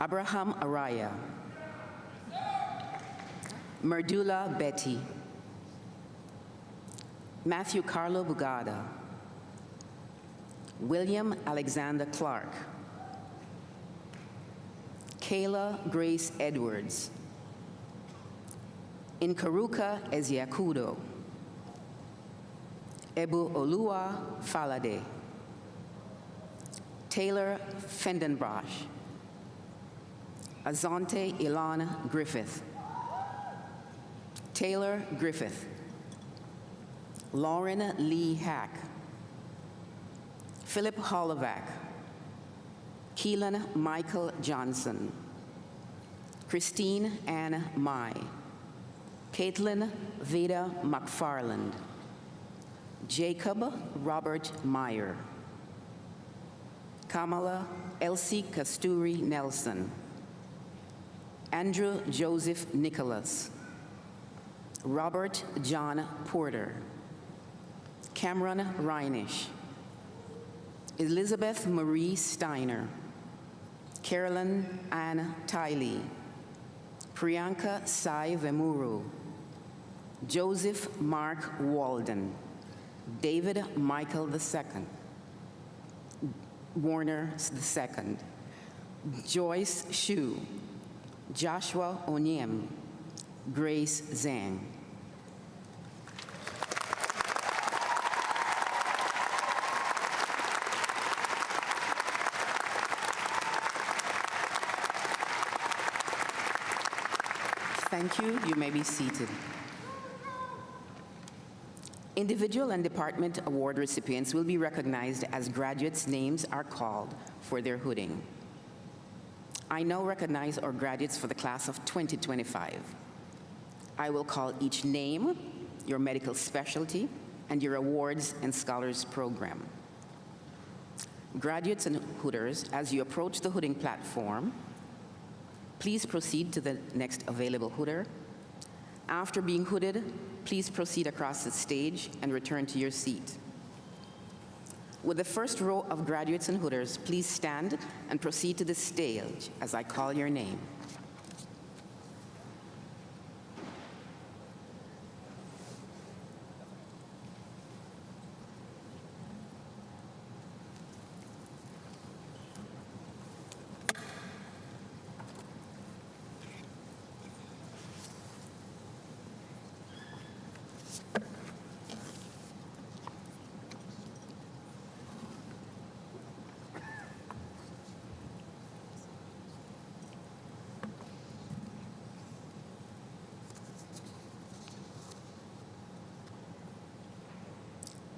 Abraham Araya. Merdula Betty. Matthew Carlo Bugada. William Alexander Clark. Kayla Grace Edwards. Inkaruka Eziakudo. Ebu Olua Falade. Taylor Fendenbosch. Azante Ilana Griffith. Taylor Griffith. Lauren Lee Hack. Philip Holovac. Keelan Michael Johnson. Christine Ann Mai. Caitlin Vida McFarland. Jacob Robert Meyer. Kamala Elsie Kasturi Nelson. Andrew Joseph Nicholas. Robert John Porter. Cameron Reinish. Elizabeth Marie Steiner. Carolyn Ann Tiley. Priyanka Sai Vemuru. Joseph Mark Walden. David Michael II. Warner II. Joyce Shu. Joshua Onyem. Grace Zhang. Thank you. You may be seated. Individual and department award recipients will be recognized as graduates' names are called for their hooding. I now recognize our graduates for the class of 2025. I will call each name, your medical specialty, and your awards and scholars program. Graduates and hooders, as you approach the hooding platform, Please proceed to the next available hooder. After being hooded, please proceed across the stage and return to your seat. With the first row of graduates and hooders, please stand and proceed to the stage as I call your name.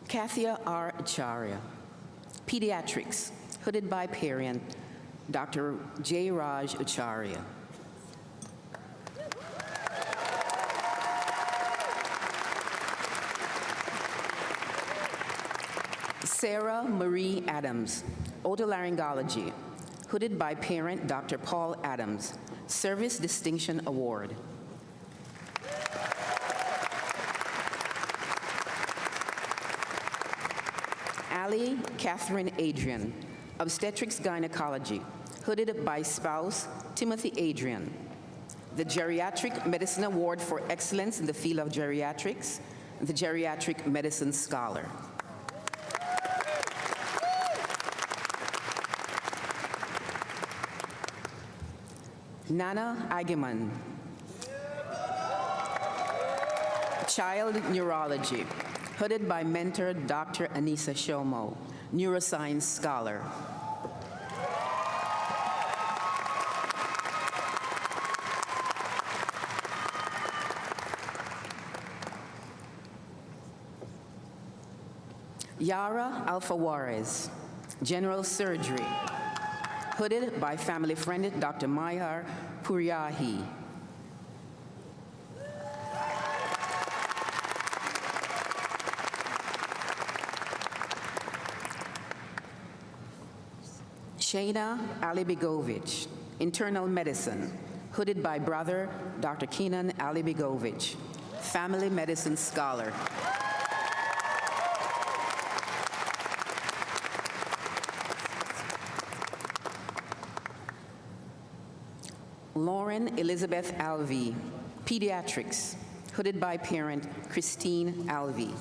Kathia R. Acharya, Pediatrics, hooded by parent Dr. J. Raj Acharya. Sarah Marie Adams, Otolaryngology, hooded by parent Dr. Paul Adams, Service Distinction Award. Ali Catherine Adrian, Obstetrics Gynecology, hooded by spouse Timothy Adrian. The Geriatric Medicine Award for Excellence in the Field of Geriatrics, the Geriatric Medicine Scholar. Nana Ageman, Child Neurology, hooded by mentor Dr. Anissa Shomo, Neuroscience Scholar. Yara Alfawarez, General Surgery, hooded by family friend Dr. Mayar Puriahi. Shayna Alibigovich, Internal Medicine, hooded by brother Dr. Kenan Alibigovich, Family Medicine Scholar. Lauren Elizabeth Alvey, Pediatrics, hooded by parent Christine Alvey.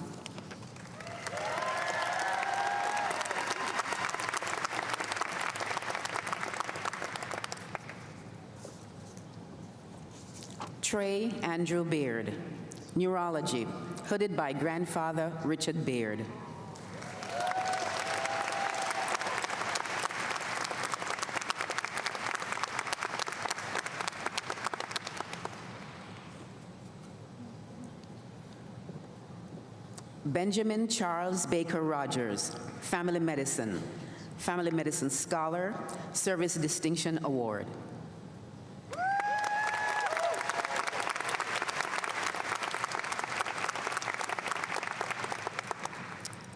Trey Andrew Beard, Neurology, hooded by grandfather Richard Beard. Benjamin Charles Baker Rogers, Family Medicine Scholar, Service Distinction Award.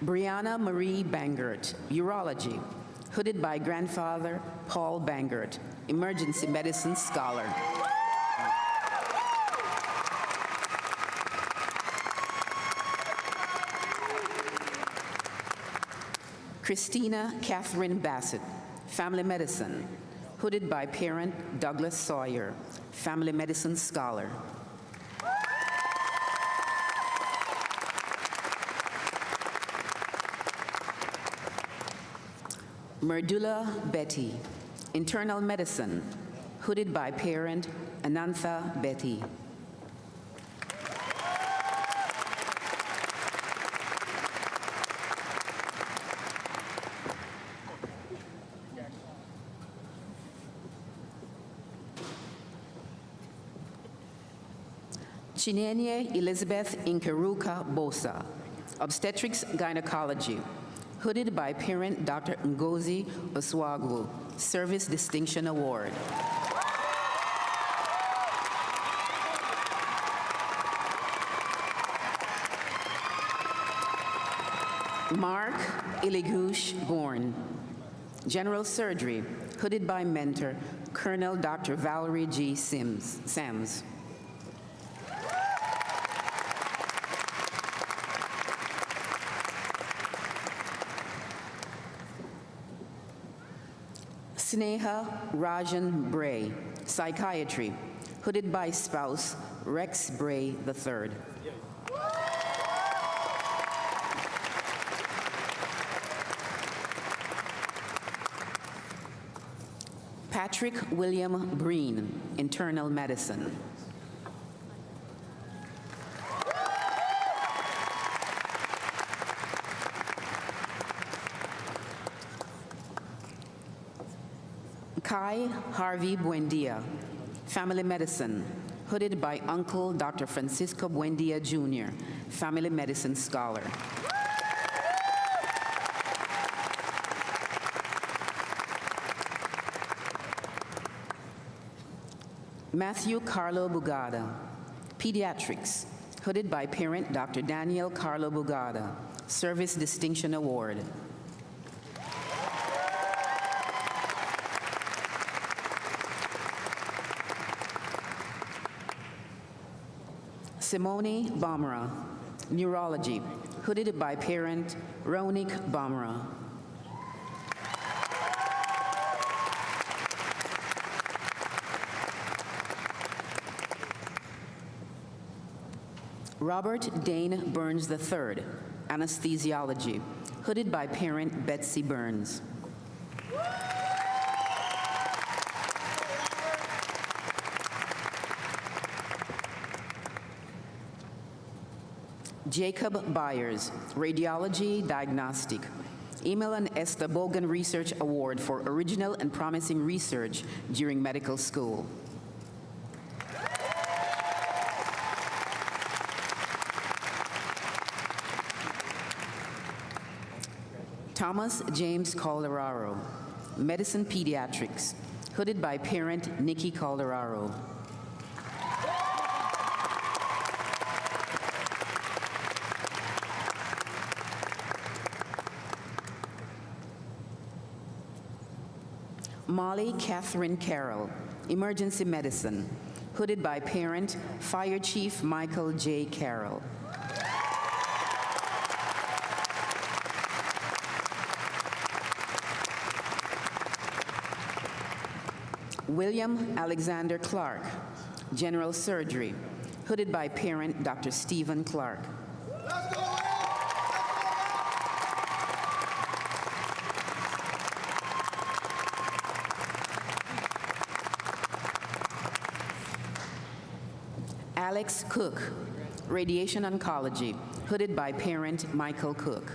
Brianna Marie Bangert, Urology, hooded by grandfather Paul Bangert, Emergency Medicine Scholar. Christina Catherine Bassett, Family Medicine, hooded by parent Douglas Sawyer, Family Medicine Scholar. Merdula Betty, Internal Medicine, hooded by parent Anantha Betty. Chinenye Elizabeth Inkeruka Bosa, Obstetrics Gynecology, hooded by parent Dr. Ngozi Oswagwu, Service Distinction Award. Mark Iligush Bourne, General Surgery, hooded by mentor Colonel Dr. Valerie G. Sams. Sneha Rajan Bray, Psychiatry, hooded by spouse Rex Bray III. Patrick William Breen, Internal Medicine. Kai Harvey Buendia, Family Medicine, hooded by Uncle Dr. Francisco Buendia Jr., Family Medicine Scholar. Matthew Carlo Bugada, Pediatrics, hooded by parent Dr. Daniel Carlo Bugada, Service Distinction Award. Simone Bamra, Neurology, hooded by parent Ronik Bamra. Robert Dane Burns III, Anesthesiology, hooded by parent Betsy Burns. Jacob Byers, Radiology Diagnostic, Emil and Esther Bogan Research Award for Original and Promising Research during medical school. Thomas James Calderaro, Medicine Pediatrics, hooded by parent Nikki Calderaro. Molly Catherine Carroll, Emergency Medicine, hooded by parent Fire Chief Michael J. Carroll. William Alexander Clark, General Surgery, hooded by parent Dr. Stephen Clark. Alex Cook, Radiation Oncology, hooded by parent Michael Cook.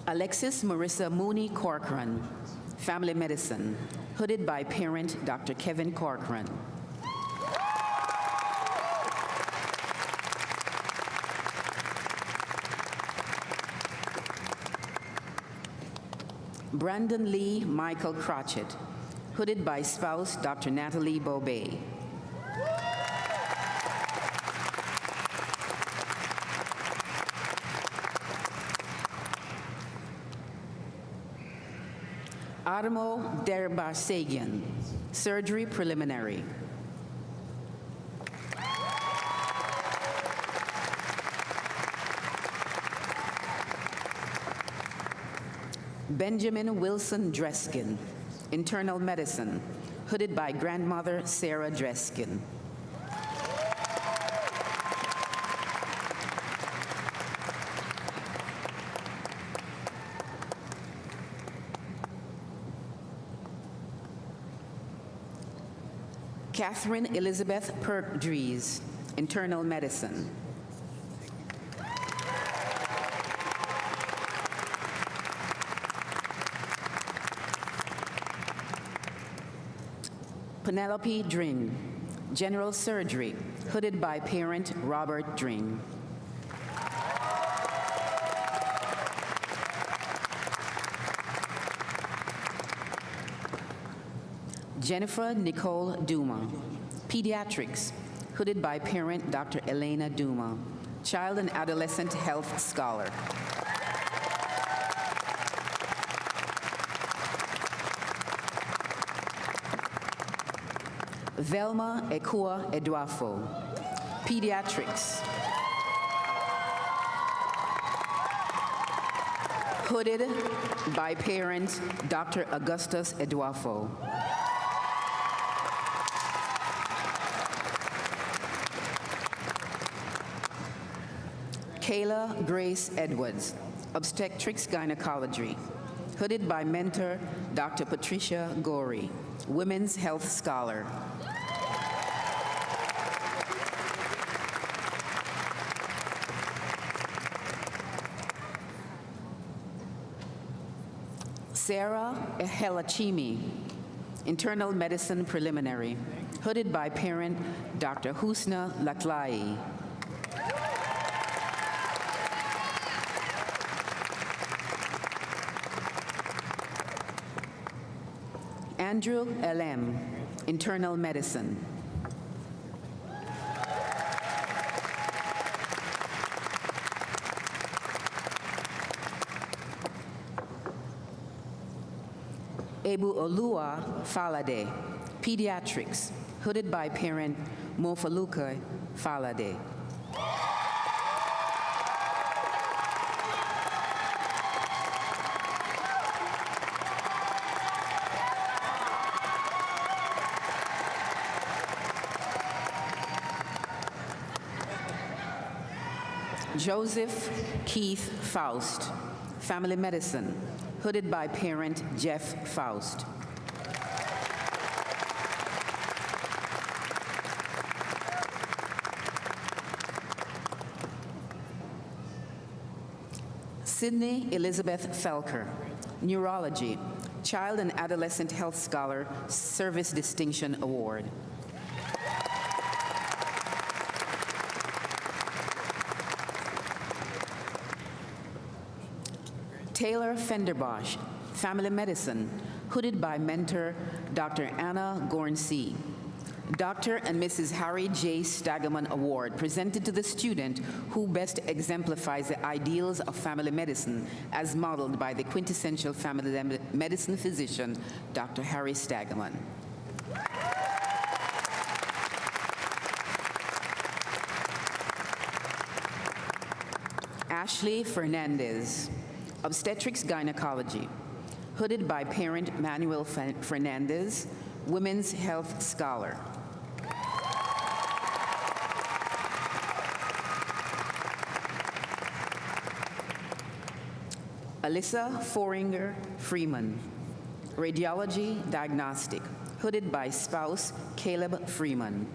Alexis Marissa Mooney Corcoran, Family Medicine, hooded by parent Dr. Kevin Corcoran. Brandon Lee Michael Crotchet, hooded by spouse Dr. Natalie Bobet. Adamo Derbarsagian, Surgery Preliminary. Benjamin Wilson Dreskin, Internal Medicine, hooded by grandmother Sarah Dreskin. Catherine Elizabeth Perkdries, Internal Medicine. Penelope Dring, General Surgery, hooded by parent Robert Dring. Jennifer Nicole Duma, Pediatrics, hooded by parent Dr. Elena Duma, Child and Adolescent Health Scholar. Velma Ekua Eduafo, Pediatrics. Hooded by parent Dr. Augustus Eduafo. Kayla Grace Edwards, Obstetrics Gynecology. Hooded by mentor Dr. Patricia Gorey, Women's Health Scholar. Sarah Ehelachimi, Internal Medicine Preliminary, hooded by parent Dr. Husna Latlai. Andrew L.M., Internal Medicine. Ebu Olua Falade, Pediatrics, hooded by parent Mofaluka Falade. Joseph Keith Faust, Family Medicine, hooded by parent Jeff Faust. Sydney Elizabeth Felker, Neurology, Child and Adolescent Health Scholar, Service Distinction Award. Taylor Fenderbosch, Family Medicine, hooded by mentor Dr. Anna Gornsey. Dr. and Mrs. Harry J. Stagaman Award, presented to the student who best exemplifies the ideals of family medicine as modeled by the quintessential family medicine physician, Dr. Harry Stagaman. Ashley Fernandez, Obstetrics Gynecology, hooded by parent Manuel Fernandez, Women's Health Scholar. Alyssa Foringer Freeman, Radiology Diagnostic, hooded by spouse Caleb Freeman.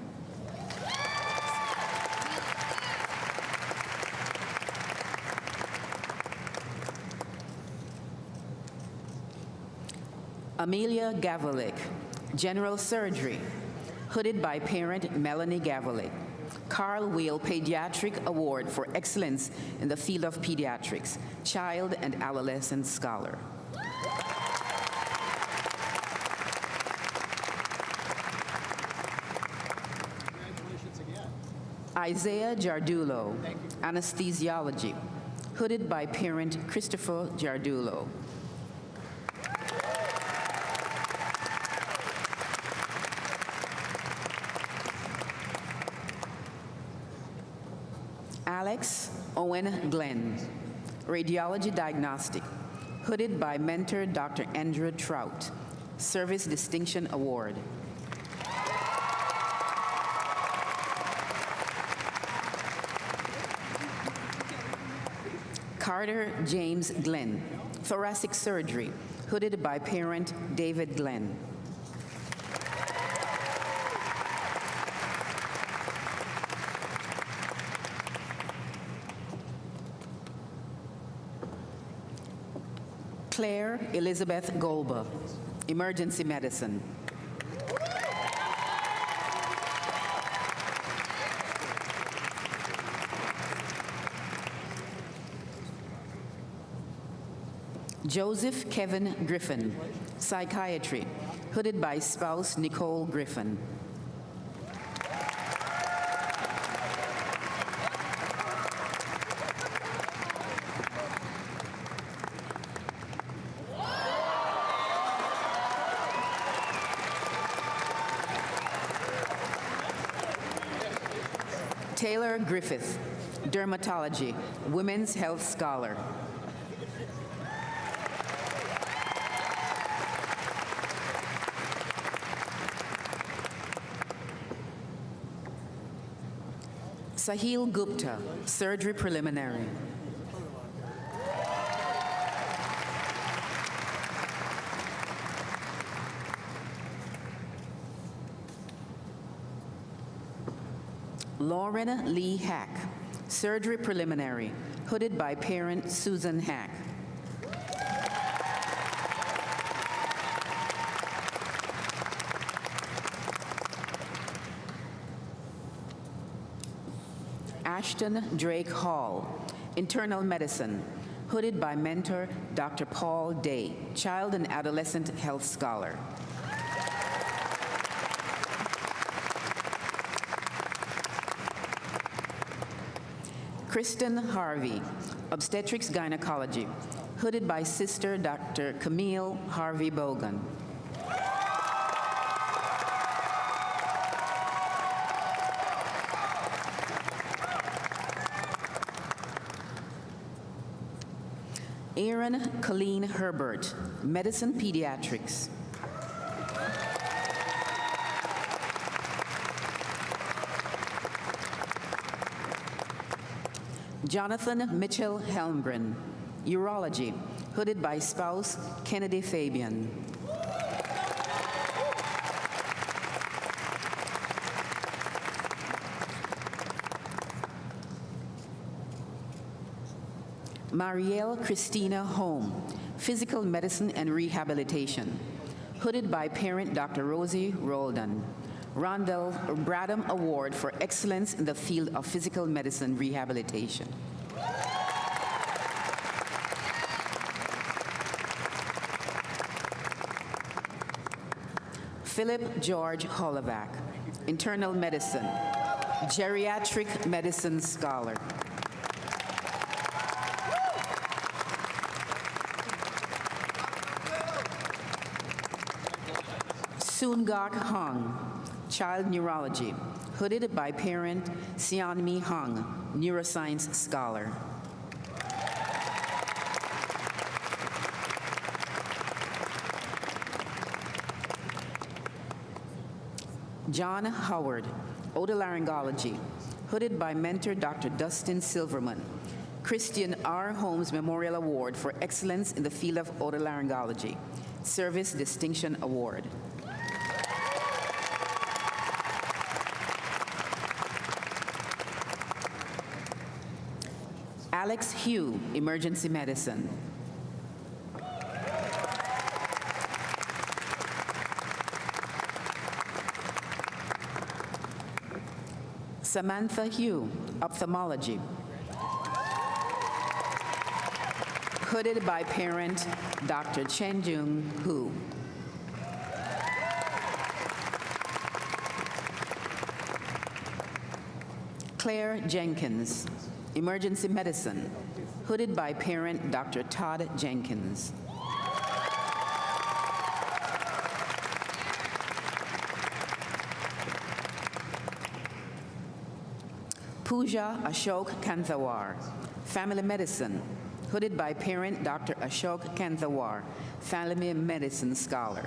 Amelia Gavalik, General Surgery, hooded by parent Melanie Gavalik. Carl Wheel Pediatric Award for Excellence in the Field of Pediatrics, Child and Adolescent Scholar. Congratulations again. Isaiah Jardulo, Anesthesiology, hooded by parent Christopher Jardulo. Alex Owen Glenn, Radiology Diagnostic, hooded by mentor Dr. Andrew Trout, Service Distinction Award. Carter James Glenn, Thoracic Surgery, hooded by parent David Glenn. Claire Elizabeth Golba, Emergency Medicine. Joseph Kevin Griffin, Psychiatry, hooded by spouse Nicole Griffin. Taylor Griffith, Dermatology, Women's Health Scholar. Sahil Gupta, Surgery Preliminary. Lauren Lee Hack, Surgery Preliminary, hooded by parent Susan Hack. Ashton Drake Hall, Internal Medicine, hooded by mentor Dr. Paul Day, Child and Adolescent Health Scholar. Kristen Harvey, Obstetrics Gynecology, hooded by Sister Dr. Camille Harvey Bogan. Erin Colleen Herbert, Medicine Pediatrics. Jonathan Mitchell Helmgren, Urology, hooded by spouse Kennedy Fabian. Marielle Christina Home, Physical Medicine and Rehabilitation, hooded by parent Dr. Rosie Roldan. Rondell Bradham Award for Excellence in the Field of Physical Medicine Rehabilitation. Philip George Holovac, Internal Medicine, Geriatric Medicine Scholar. Soongak Hung, Child Neurology, hooded by parent Xianmi Hung, Neuroscience Scholar. John Howard, Otolaryngology, hooded by mentor Dr. Dustin Silverman, Christian R. Holmes Memorial Award for Excellence in the Field of Otolaryngology, Service Distinction Award. Alex Hugh, Emergency Medicine. Samantha Hugh, Ophthalmology, hooded by parent Dr. Chen Jung Hu. Claire Jenkins, Emergency Medicine, hooded by parent Dr. Todd Jenkins. Pooja Ashok Kanthawar, Family Medicine, hooded by parent Dr. Ashok Kanthawar, Family Medicine Scholar.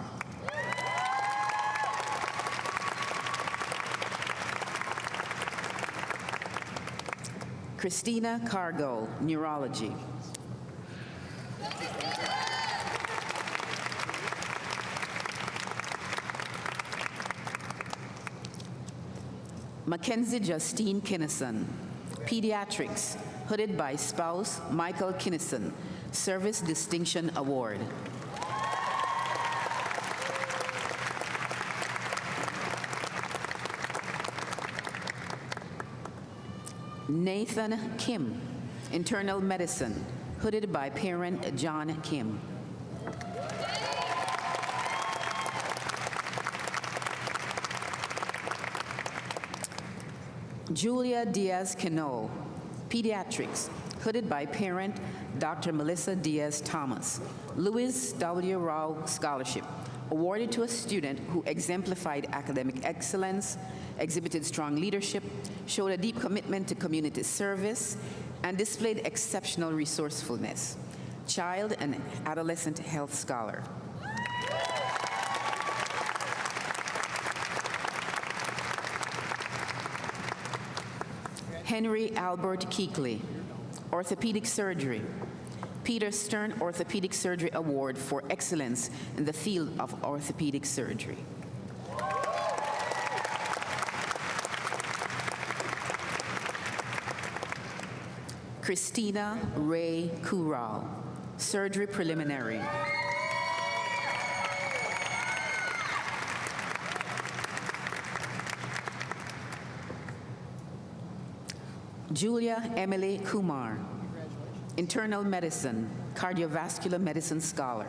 Christina Cargo, Neurology. Mackenzie Justine Kinnison, Pediatrics, hooded by spouse Michael Kinnison, Service Distinction Award. Nathan Kim, Internal Medicine, hooded by parent John Kim. Julia Diaz-Canol, Pediatrics, hooded by parent Dr. Melissa Diaz-Thomas. Lewis W. Rao Scholarship, awarded to a student who exemplified academic excellence, exhibited strong leadership, showed a deep commitment to community service, and displayed exceptional resourcefulness. Child and Adolescent Health Scholar. Henry Albert Keekley, Orthopedic Surgery. Peter Stern Orthopedic Surgery Award for Excellence in the Field of Orthopedic Surgery. Christina Ray Kural, Surgery Preliminary. Julia Emily Kumar, Internal Medicine, Cardiovascular Medicine Scholar.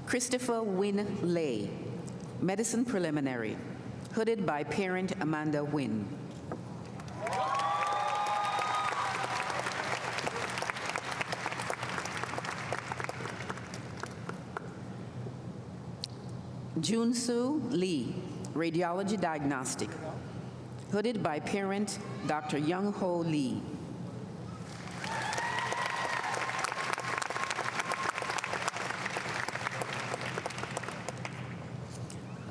Christopher Wynn Lay, Medicine Preliminary, hooded by parent Amanda Wynn. Junsu Lee, Radiology Diagnostic, hooded by parent Dr. Young Ho Lee.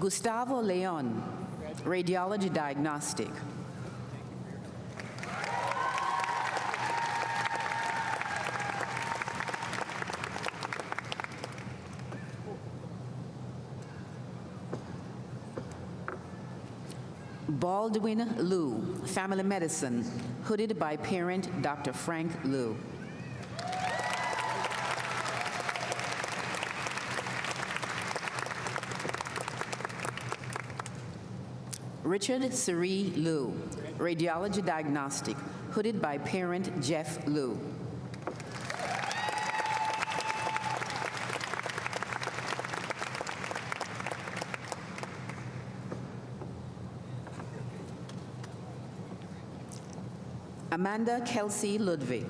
Gustavo Leon, Radiology Diagnostic. Baldwin Liu, Family Medicine, hooded by parent Dr. Frank Liu. Richard Siri Liu, Radiology Diagnostic, hooded by parent Jeff Liu. Amanda Kelsey Ludwig,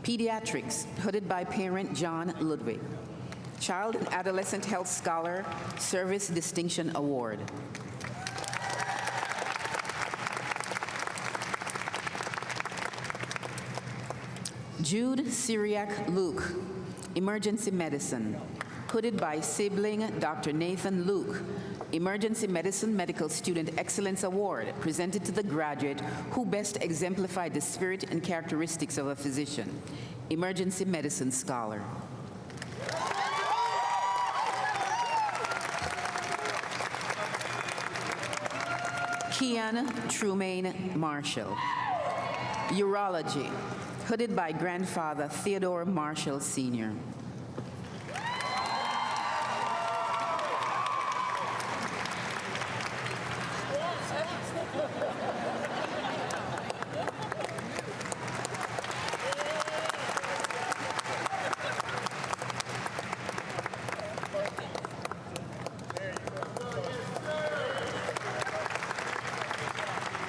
Pediatrics, hooded by parent John Ludwig. Child and Adolescent Health Scholar, Service Distinction Award. Jude Syriac Luke, Emergency Medicine, hooded by sibling Dr. Nathan Luke, Emergency Medicine Medical Student Excellence Award, presented to the graduate who best exemplified the spirit and characteristics of a physician, Emergency Medicine Scholar. Kian Trumaine Marshall, Urology, hooded by grandfather Theodore Marshall Sr.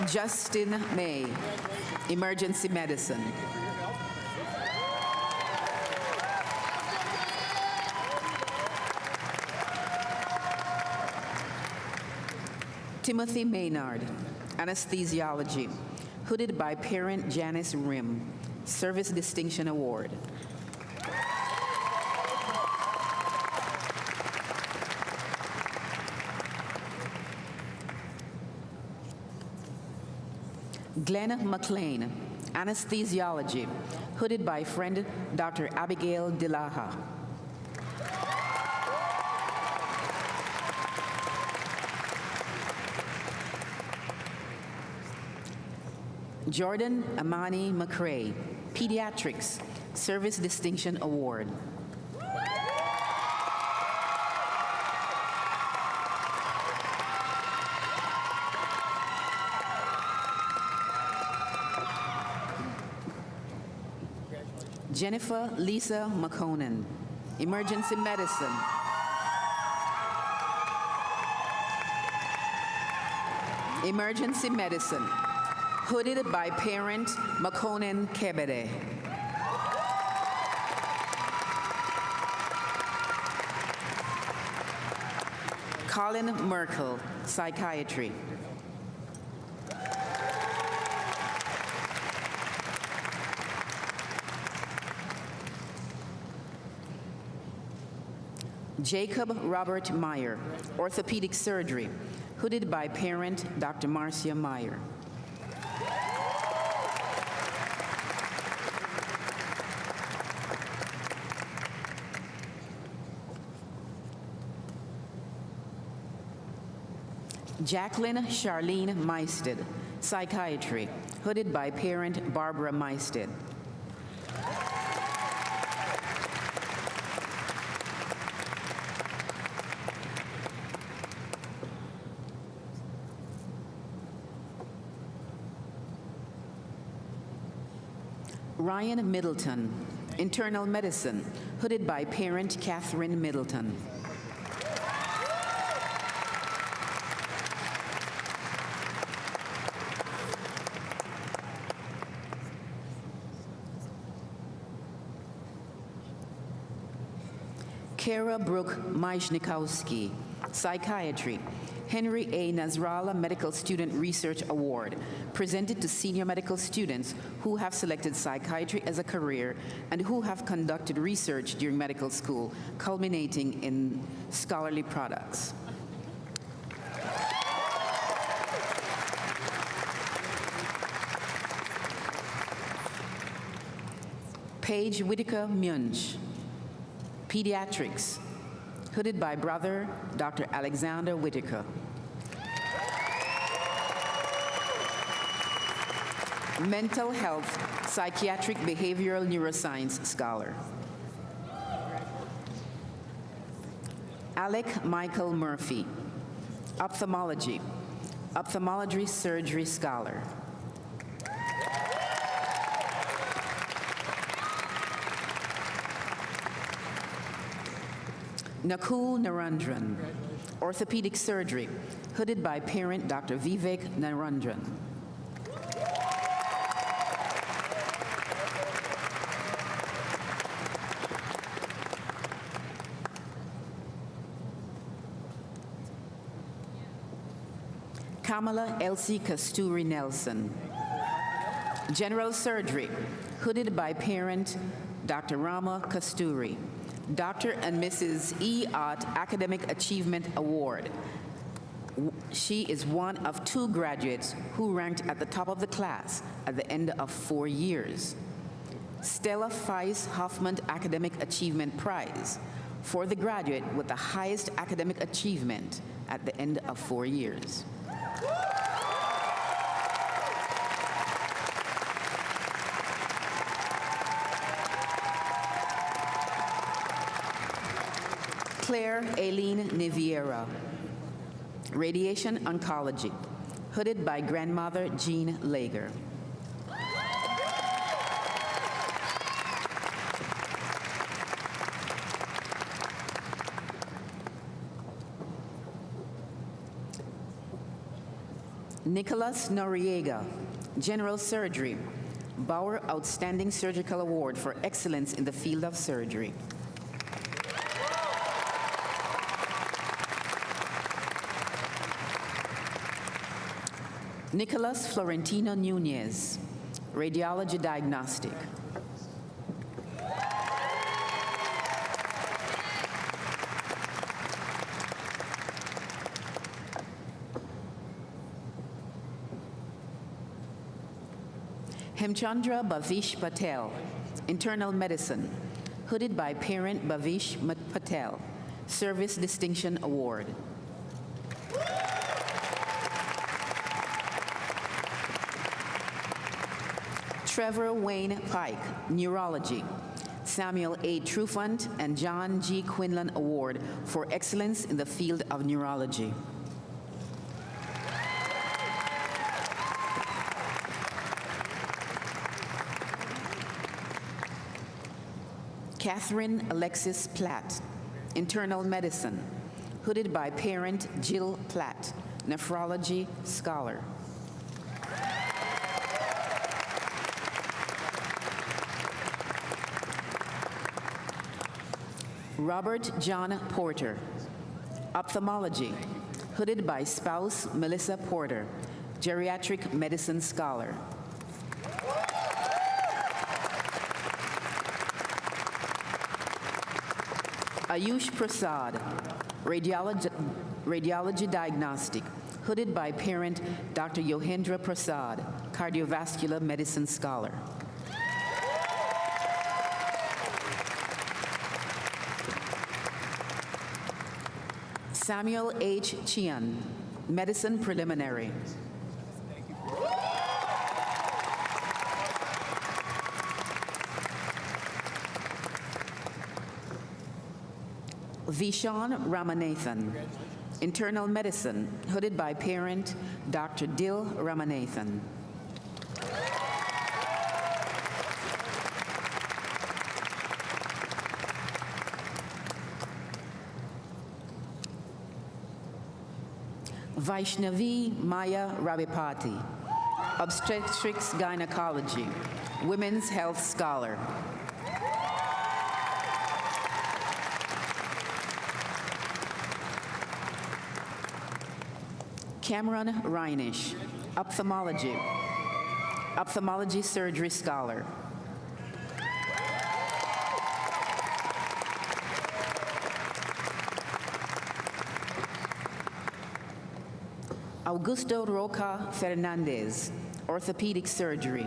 Justin May, Emergency Medicine. Timothy Maynard, Anesthesiology, hooded by parent Janice Rim, Service Distinction Award. Glenn McLean, Anesthesiology, hooded by friend Dr. Abigail Dilaha. Jordan Amani McRae, Pediatrics, Service Distinction Award. Jennifer Lisa McConan, Emergency Medicine. Emergency Medicine, hooded by parent Makonnen Kebede. Colin Merkel, Psychiatry. Jacob Robert Meyer, Orthopedic Surgery, hooded by parent Dr. Marcia Meyer. Jacqueline Charlene Meisted, Psychiatry, hooded by parent Barbara Meisted. Ryan Middleton, Internal Medicine, hooded by parent Catherine Middleton. Kara Brooke Majnikowski, Psychiatry, Henry A. Nasrallah Medical Student Research Award, presented to senior medical students who have selected psychiatry as a career and who have conducted research during medical school, culminating in scholarly products. Paige Whitaker Munch, Pediatrics, hooded by brother Dr. Alexander Whitaker. Mental Health, Psychiatric Behavioral Neuroscience Scholar. Alec Michael Murphy, Ophthalmology, Ophthalmology Surgery Scholar. Nakul Narendran, Orthopedic Surgery, hooded by parent Dr. Vivek Narendran. Kamala Elsie Kasturi Nelson, General Surgery, hooded by parent Dr. Rama Kasturi. Dr. and Mrs. E. Ott Academic Achievement Award. She is one of 2 graduates who ranked at the top of the class at the end of 4 years. Stella Feist Hoffman Academic Achievement Prize for the graduate with the highest academic achievement at the end of 4 years. Claire Aileen Niviera, Radiation Oncology, hooded by grandmother Jean Lager. Nicholas Noriega, General Surgery, Bauer Outstanding Surgical Award for Excellence in the Field of Surgery. Nicholas Florentino Nunez, Radiology Diagnostic. Hemchandra Bhavish Patel, Internal Medicine, hooded by parent Bhavish Patel, Service Distinction Award. Trevor Wayne Pike, Neurology, Samuel A. Trufant and John G. Quinlan Award for Excellence in the Field of Neurology. Catherine Alexis Platt, Internal Medicine, hooded by parent Jill Platt, nephrology scholar. Robert John Porter, ophthalmology, hooded by spouse Melissa Porter, geriatric medicine scholar. Ayush Prasad, radiology diagnostic, hooded by parent Dr. Yohendra Prasad, cardiovascular medicine scholar. Samuel H. Chian, medicine preliminary. Vishan Ramanathan, internal medicine, hooded by parent Dr. Dil Ramanathan. Vaishnavi Maya Ravipati, obstetrics gynecology, women's health scholar. Cameron Reinish, ophthalmology, ophthalmology surgery scholar. Augusto Roca Fernandez, orthopedic surgery.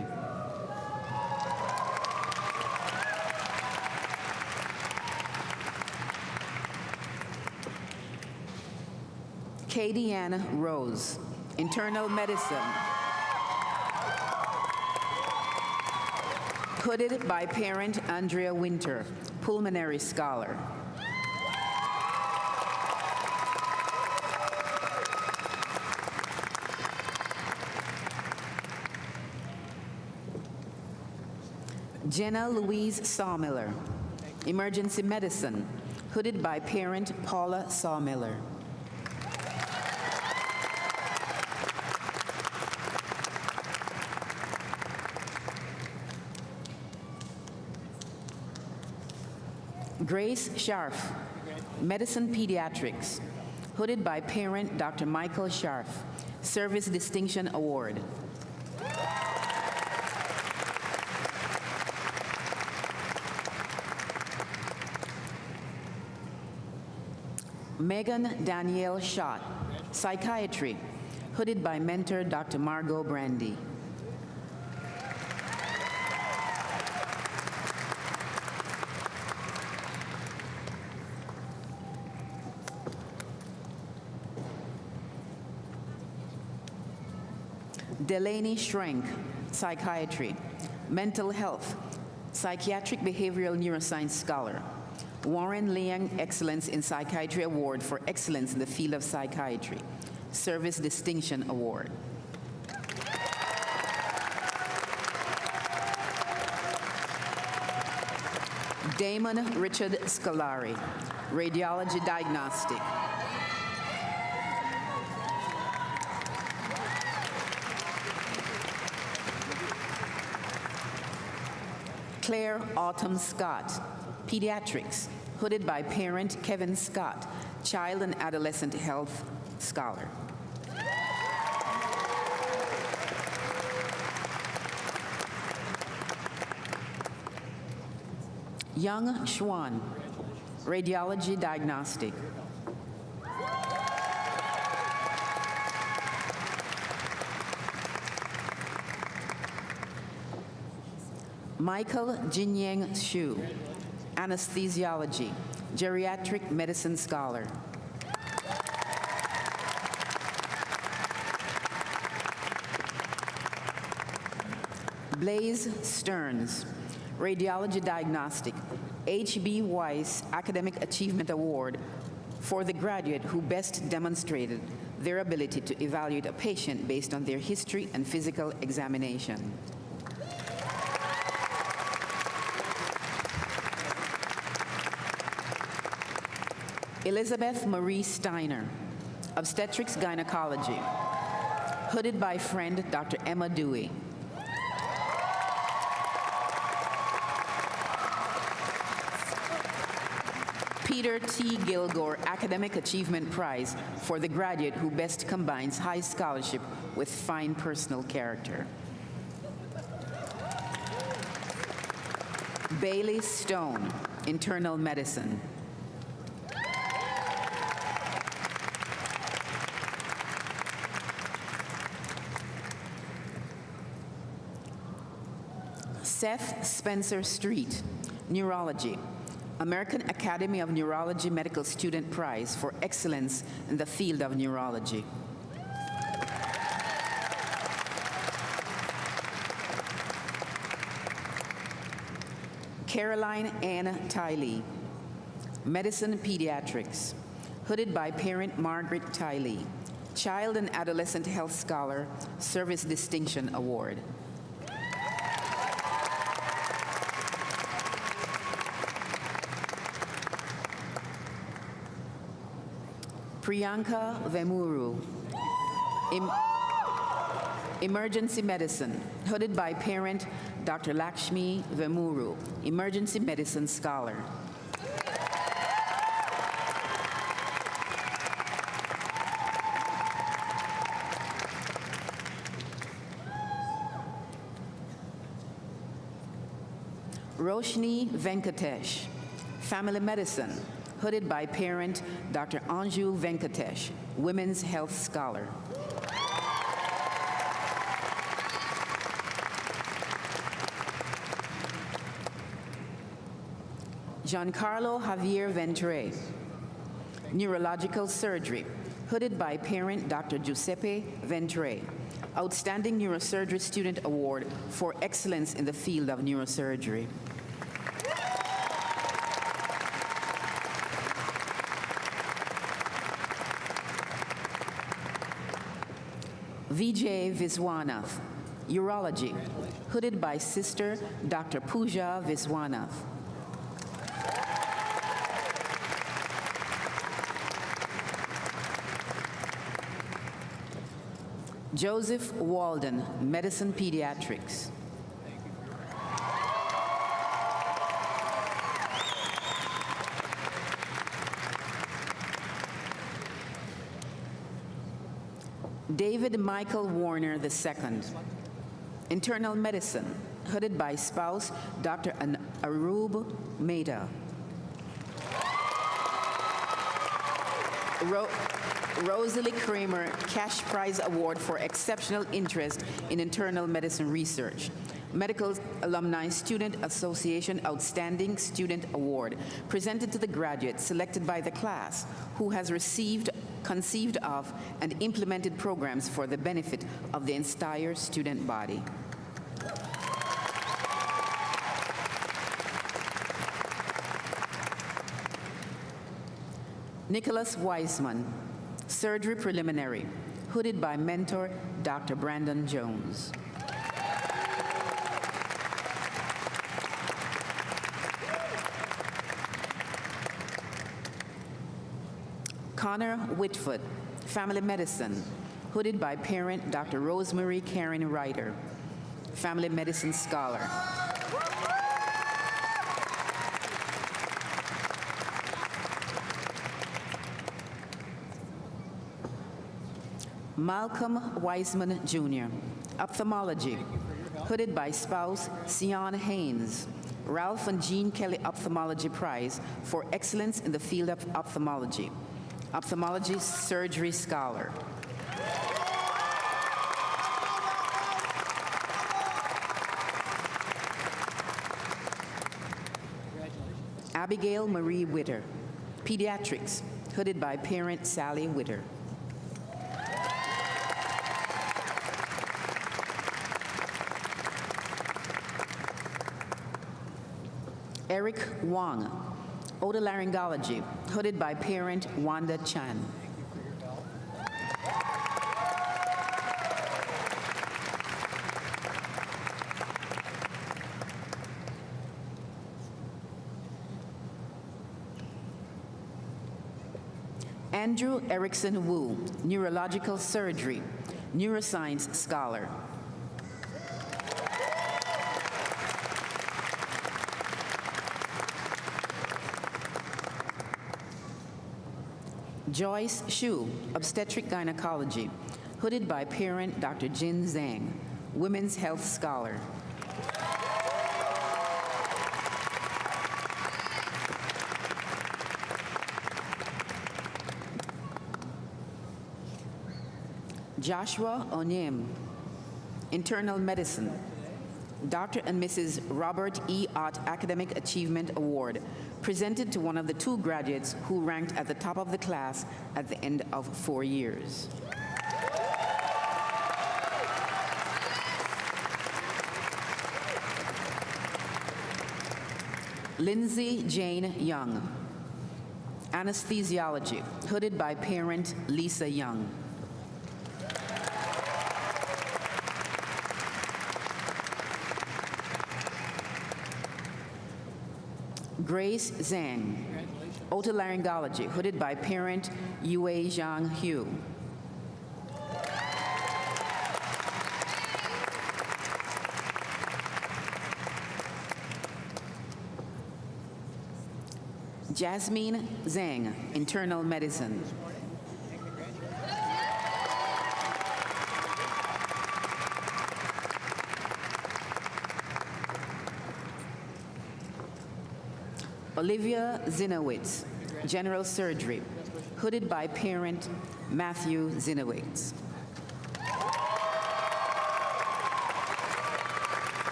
Katie Ann Rose, internal medicine, hooded by parent Andrea Winter, pulmonary scholar. Jenna Louise Sawmiller, emergency medicine, hooded by parent Paula Sawmiller. Grace Scharf, medicine pediatrics, hooded by parent Dr. Michael Scharf, Service Distinction Award. Megan Danielle Schott, psychiatry, hooded by mentor Dr. Margot Brandy. Delaney Schrenk, psychiatry, mental health, psychiatric behavioral neuroscience scholar. Warren Liang Excellence in Psychiatry Award for excellence in the field of psychiatry, Service Distinction Award. Damon Richard Scolari, radiology diagnostic. Claire Autumn Scott, pediatrics, hooded by parent Kevin Scott, child and adolescent health scholar. Young Schwan, radiology diagnostic. Michael Jinyang Xu, anesthesiology, geriatric medicine scholar. Blaze Stearns, radiology diagnostic, H.B. Weiss Academic Achievement Award for the graduate who best demonstrated their ability to evaluate a patient based on their history and physical examination. Elizabeth Marie Steiner, Obstetrics Gynecology, hooded by friend Dr. Emma Dewey. Peter T. Gilgore Academic Achievement Prize for the graduate who best combines high scholarship with fine personal character. Bailey Stone, Internal Medicine. Seth Spencer Street, Neurology, American Academy of Neurology Medical Student Prize for excellence in the field of neurology. Caroline Ann Tiley, Medicine Pediatrics, hooded by parent Margaret Tiley, Child and Adolescent Health Scholar, Service Distinction Award. Priyanka Vemuru, Emergency Medicine, hooded by parent Dr. Lakshmi Vemuru, Emergency Medicine Scholar. Roshni Venkatesh, Family Medicine, hooded by parent Dr. Anju Venkatesh, Women's Health Scholar. Giancarlo Javier Ventre, Neurological Surgery, hooded by parent Dr. Giuseppe Ventre, Outstanding Neurosurgery Student Award for excellence in the field of neurosurgery. Vijay Viswanath, Urology, hooded by Sister Dr. Pooja Viswanath. Joseph Walden, Medicine Pediatrics. David Michael Warner II, Internal Medicine, hooded by spouse Dr. Arub Mehta. Rosalie Kramer Cash Prize Award for exceptional interest in internal medicine research. Medical Alumni Student Association Outstanding Student Award, presented to the graduate selected by the class who has conceived of, and implemented programs for the benefit of the entire student body. Nicholas Weisman, Surgery Preliminary, hooded by mentor Dr. Brandon Jones. Connor Whitfoot, Family Medicine, hooded by parent Dr. Rosemary Karen Ryder, Family Medicine Scholar. Malcolm Wiseman Jr., Ophthalmology, hooded by spouse Sion Haynes, Ralph and Jean Kelly Ophthalmology Prize for excellence in the field of ophthalmology, Ophthalmology Surgery Scholar. Abigail Marie Witter, Pediatrics, hooded by parent Sally Witter. Eric Wong, Otolaryngology, hooded by parent Wanda Chan. Andrew Erickson Wu, neurological surgery, neuroscience scholar. Joyce Xu, obstetric gynecology, hooded by parent Dr. Jin Zhang, women's health scholar. Joshua Onyem, internal medicine, Dr. and Mrs. Robert E. Ott Academic Achievement Award, presented to one of the 2 graduates who ranked at the top of the class at the end of 4 years. Lindsay Jane Young, anesthesiology, hooded by parent Lisa Young. Grace Zhang, otolaryngology, hooded by parent Yue Zhang Hu. Jasmine Zhang, internal medicine. Olivia Zinowitz, general surgery, hooded by parent Matthew Zinowitz.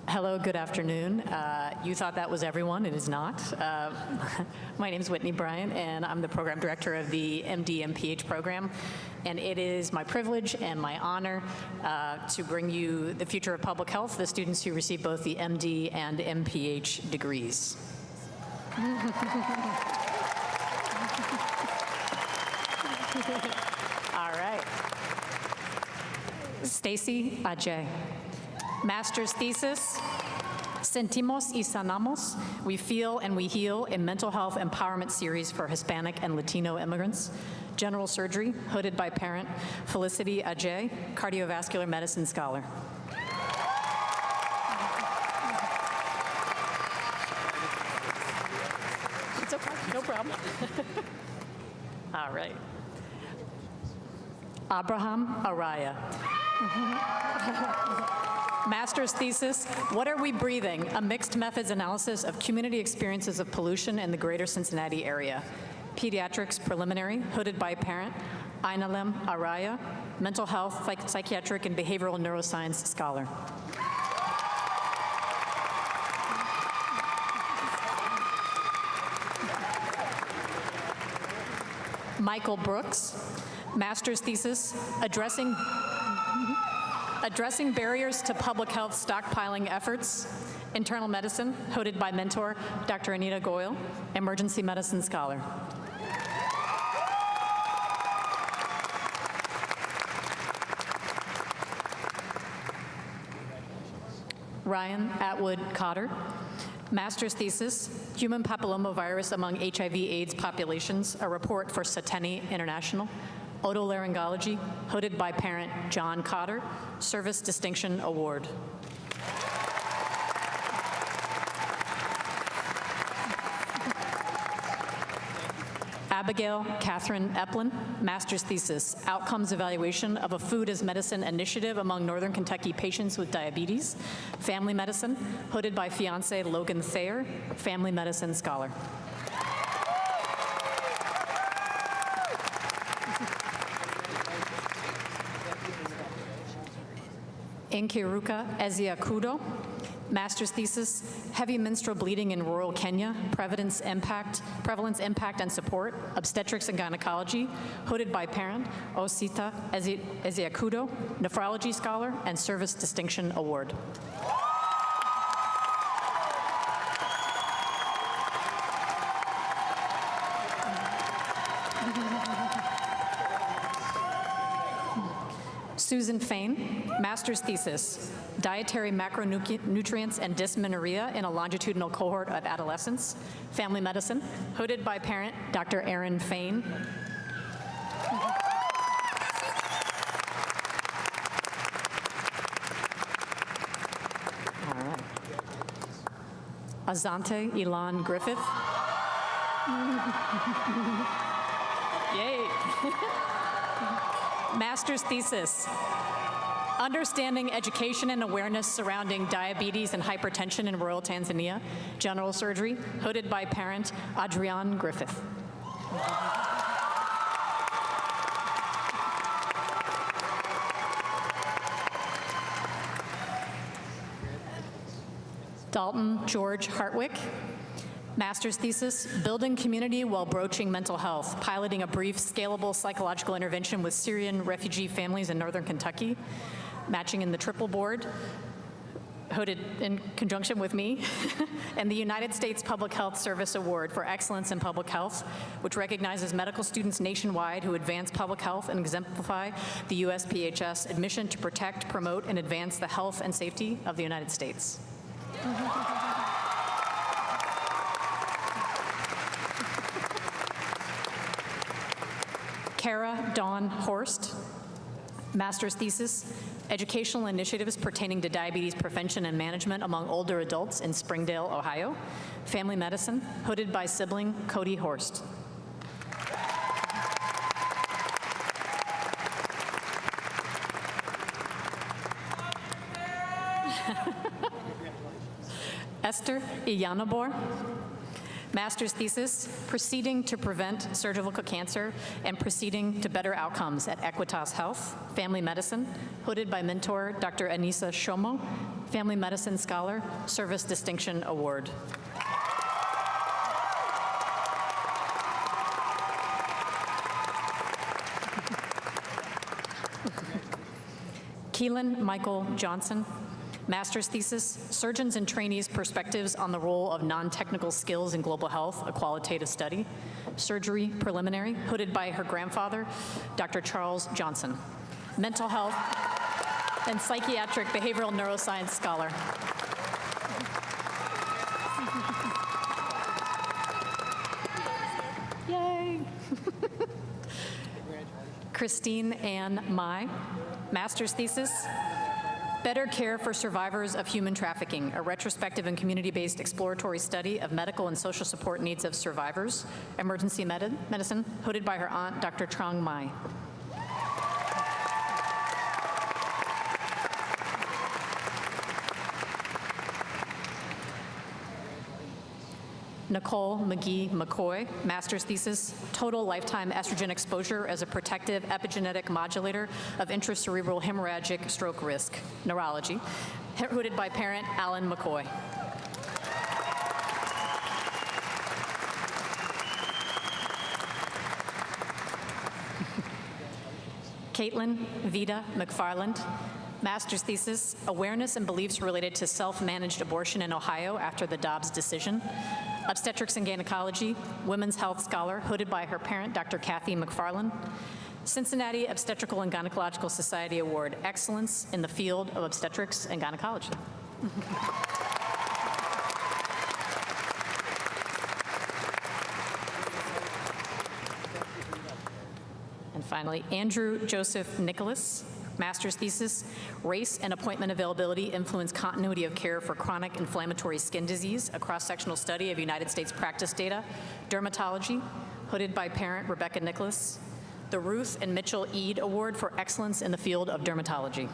Hello, good afternoon. You thought that was everyone. It is not. My name is Whitney Bryant, and I'm the program director of the MD-MPH program. And it is my privilege and my honor to bring you the future of public health, the students who receive both the MD and MPH degrees. All right. Stacy Ajay. Master's thesis, Sentimos y Sanamos, We Feel and We Heal, a mental health empowerment series for Hispanic and Latino immigrants. General surgery, hooded by parent Felicity Ajay, cardiovascular medicine scholar. It's okay, no problem. All right. Abraham Araya. Master's thesis, What Are We Breathing? A mixed methods analysis of community experiences of pollution in the greater Cincinnati area. Pediatrics preliminary, hooded by parent, Ainalem Araya, mental health, psychiatric, and behavioral neuroscience scholar. Michael Brooks, master's thesis, Addressing barriers to public health stockpiling efforts, internal medicine, hooded by mentor Dr. Anita Goyle, emergency medicine scholar. Ryan Atwood Cotter, master's thesis, Human Papillomavirus Among HIV/AIDS Populations, a report for Sateni International. Otolaryngology, hooded by parent John Cotter, Service Distinction Award. Abigail Catherine Eplin, master's thesis, Outcomes Evaluation of a Food as Medicine Initiative among Northern Kentucky patients with diabetes, family medicine, hooded by fiance Logan Thayer, family medicine scholar. Nkiruka Ezeakudo, master's thesis, Heavy Menstrual Bleeding in Rural Kenya, Prevalence, Impact, and Support, Obstetrics and Gynecology, hooded by parent, Osita Ezeakudo, Nephrology Scholar, and Service Distinction Award. Susan Fain, master's thesis, Dietary Macronutrients and Dysmenorrhea in a Longitudinal Cohort of Adolescents, Family Medicine, hooded by parent Dr. Erin Fain. All right. Azante Elan Griffith. Yay. Master's thesis, Understanding Education and Awareness Surrounding Diabetes and Hypertension in Rural Tanzania, General Surgery, hooded by parent Adrienne Griffith. Dalton George Hartwick. Master's thesis, Building Community While Broaching Mental Health, piloting a brief, scalable psychological intervention with Syrian refugee families in northern Kentucky, matching in the triple board, hooded in conjunction with me, and the United States Public Health Service Award for Excellence in Public Health, which recognizes medical students nationwide who advance public health and exemplify the USPHS mission to protect, promote, and advance the health and safety of the United States. Kara Dawn Horst, master's thesis, Educational Initiatives Pertaining to Diabetes Prevention and Management Among Older Adults in Springdale, Ohio, Family Medicine, hooded by sibling Cody Horst. Esther Iyanabor, master's thesis, Proceeding to Prevent Surgical Cancer and Proceeding to Better Outcomes at Equitas Health, Family Medicine, hooded by mentor Dr. Anissa Shomo, Family Medicine Scholar, Service Distinction Award. Keelan Michael Johnson, master's thesis, Surgeons and Trainees' Perspectives on the Role of Non-Technical Skills in Global Health, a Qualitative Study, Surgery Preliminary, hooded by her grandfather, Dr. Charles Johnson, Mental Health and Psychiatric Behavioral Neuroscience Scholar. Yay! Christine Ann Mai, master's thesis, Better Care for Survivors of Human Trafficking, a retrospective and community-based exploratory study of medical and social support needs of survivors, emergency medicine, hooded by her aunt, Dr. Trong Mai. Nicole McGee McCoy, master's thesis, Total Lifetime Estrogen Exposure as a Protective Epigenetic Modulator of Intracerebral Hemorrhagic Stroke Risk, Neurology, hooded by parent Alan McCoy. Caitlin Vida McFarland, master's thesis, Awareness and Beliefs Related to Self-Managed Abortion in Ohio After the Dobbs Decision, Obstetrics and Gynecology, Women's Health Scholar, hooded by her parent, Dr. Kathy McFarland, Cincinnati Obstetrical and Gynecological Society Award, Excellence in the Field of Obstetrics and Gynecology. And finally, Andrew Joseph Nicholas, master's thesis, Race and Appointment Availability Influence Continuity of Care for Chronic Inflammatory Skin Disease, a cross-sectional study of United States practice data, dermatology, hooded by parent Rebecca Nicholas, the Ruth and Mitchell Eade Award for Excellence in the Field of Dermatology.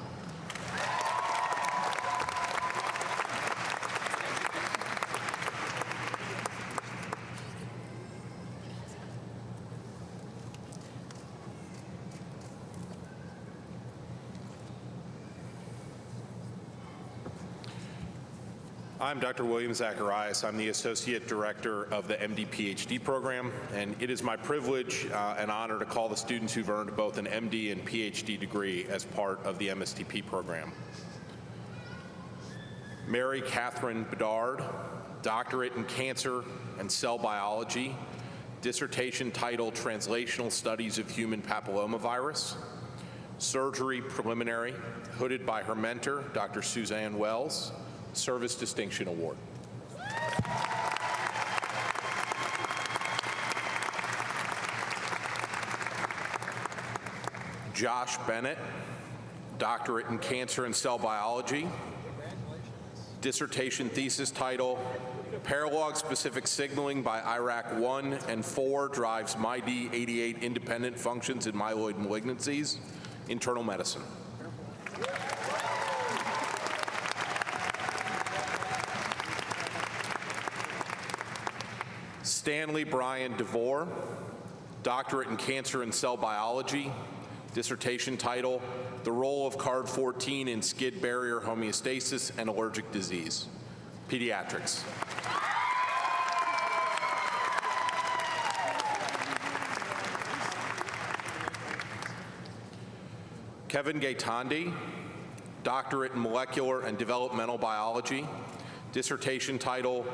I'm Dr. William Zacharias. I'm the Associate Director of the MD PhD program, and it is my privilege and honor to call the students who've earned both an MD and PhD degree as part of the MSTP program. Mary Catherine Bedard, Doctorate in Cancer and Cell Biology, dissertation title Translational Studies of Human Papillomavirus, surgery preliminary, hooded by her mentor, Dr. Suzanne Wells, Service Distinction Award. Josh Bennett, Doctorate in Cancer and Cell Biology, dissertation thesis title, Paralog-specific signaling by IRAK1 and 4 drives MyD88 independent functions in myeloid malignancies, internal medicine. Stanley Brian DeVore, Doctorate in Cancer and Cell Biology, dissertation title, The Role of CARD14 in Skid Barrier Homeostasis and Allergic Disease, Pediatrics. Kevin Gaetandi, Doctorate in Molecular and Developmental Biology, dissertation title,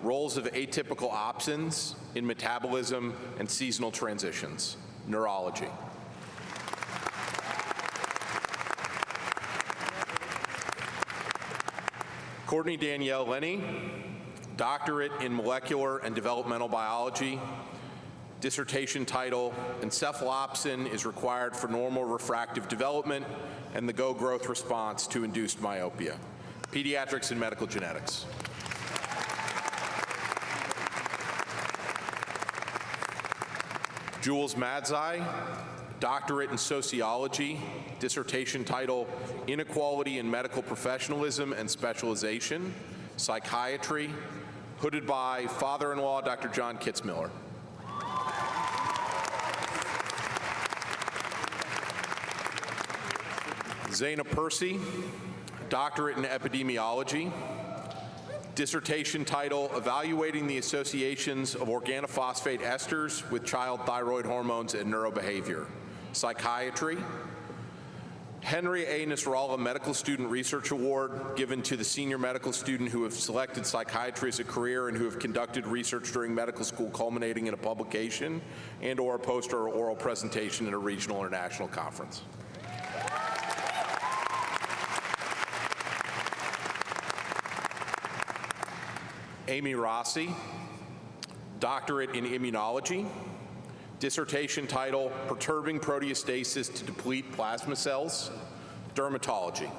Roles of Atypical Opsins in Metabolism and Seasonal Transitions, Neurology. Courtney Danielle Lenny, Doctorate in Molecular and Developmental Biology, dissertation title, Encephalopsin is required for normal refractive development and the GO growth response to induced myopia, Pediatrics and Medical Genetics. Jules Madzai, Doctorate in Sociology, dissertation title, Inequality in Medical Professionalism and Specialization, Psychiatry, hooded by father-in-law, Dr. John Kitzmiller. Zaina Percy, Doctorate in Epidemiology, dissertation title, Evaluating the Associations of Organophosphate Esters with Child Thyroid Hormones and Neurobehavior, Psychiatry. Henry A. Nasrallah Medical Student Research Award, given to the senior medical student who have selected psychiatry as a career and who have conducted research during medical school culminating in a publication and or a poster or oral presentation at a regional or national conference. Amy Rossi, Doctorate in Immunology, dissertation title, Perturbing Proteostasis to Deplete Plasma Cells, Dermatology.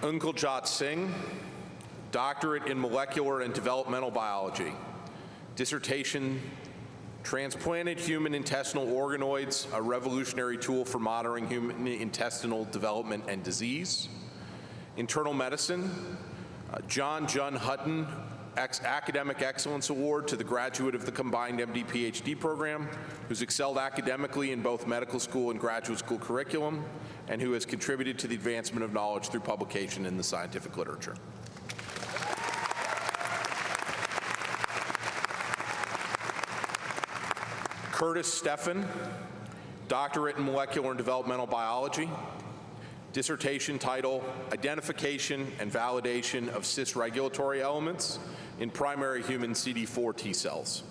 Unkuljot Singh, Doctorate in Molecular and Developmental Biology, dissertation, Transplanted Human Intestinal Organoids, a revolutionary tool for monitoring human intestinal development and disease. Internal Medicine, John Jun Hutton Academic Excellence Award to the graduate of the combined MD-PhD program, who's excelled academically in both medical school and graduate school curriculum, and who has contributed to the advancement of knowledge through publication in the scientific literature. Curtis Steffen, Doctorate in Molecular and Developmental Biology, dissertation title, Identification and Validation of Cis-Regulatory Elements in Primary Human CD4 T Cells.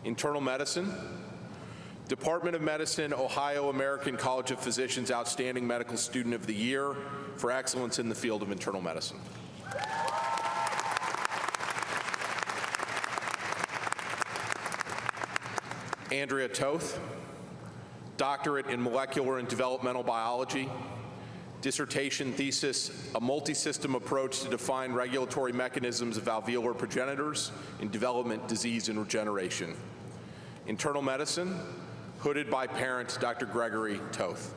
Internal Medicine, Department of Medicine, Ohio American College of Physicians Outstanding Medical Student of the Year for excellence in the field of internal medicine. Andrea Toth, Doctorate in Molecular and Developmental Biology, dissertation thesis, a multi-system approach to define regulatory mechanisms of alveolar progenitors in development, disease, and regeneration. Internal Medicine, hooded by parent Dr. Gregory Toth.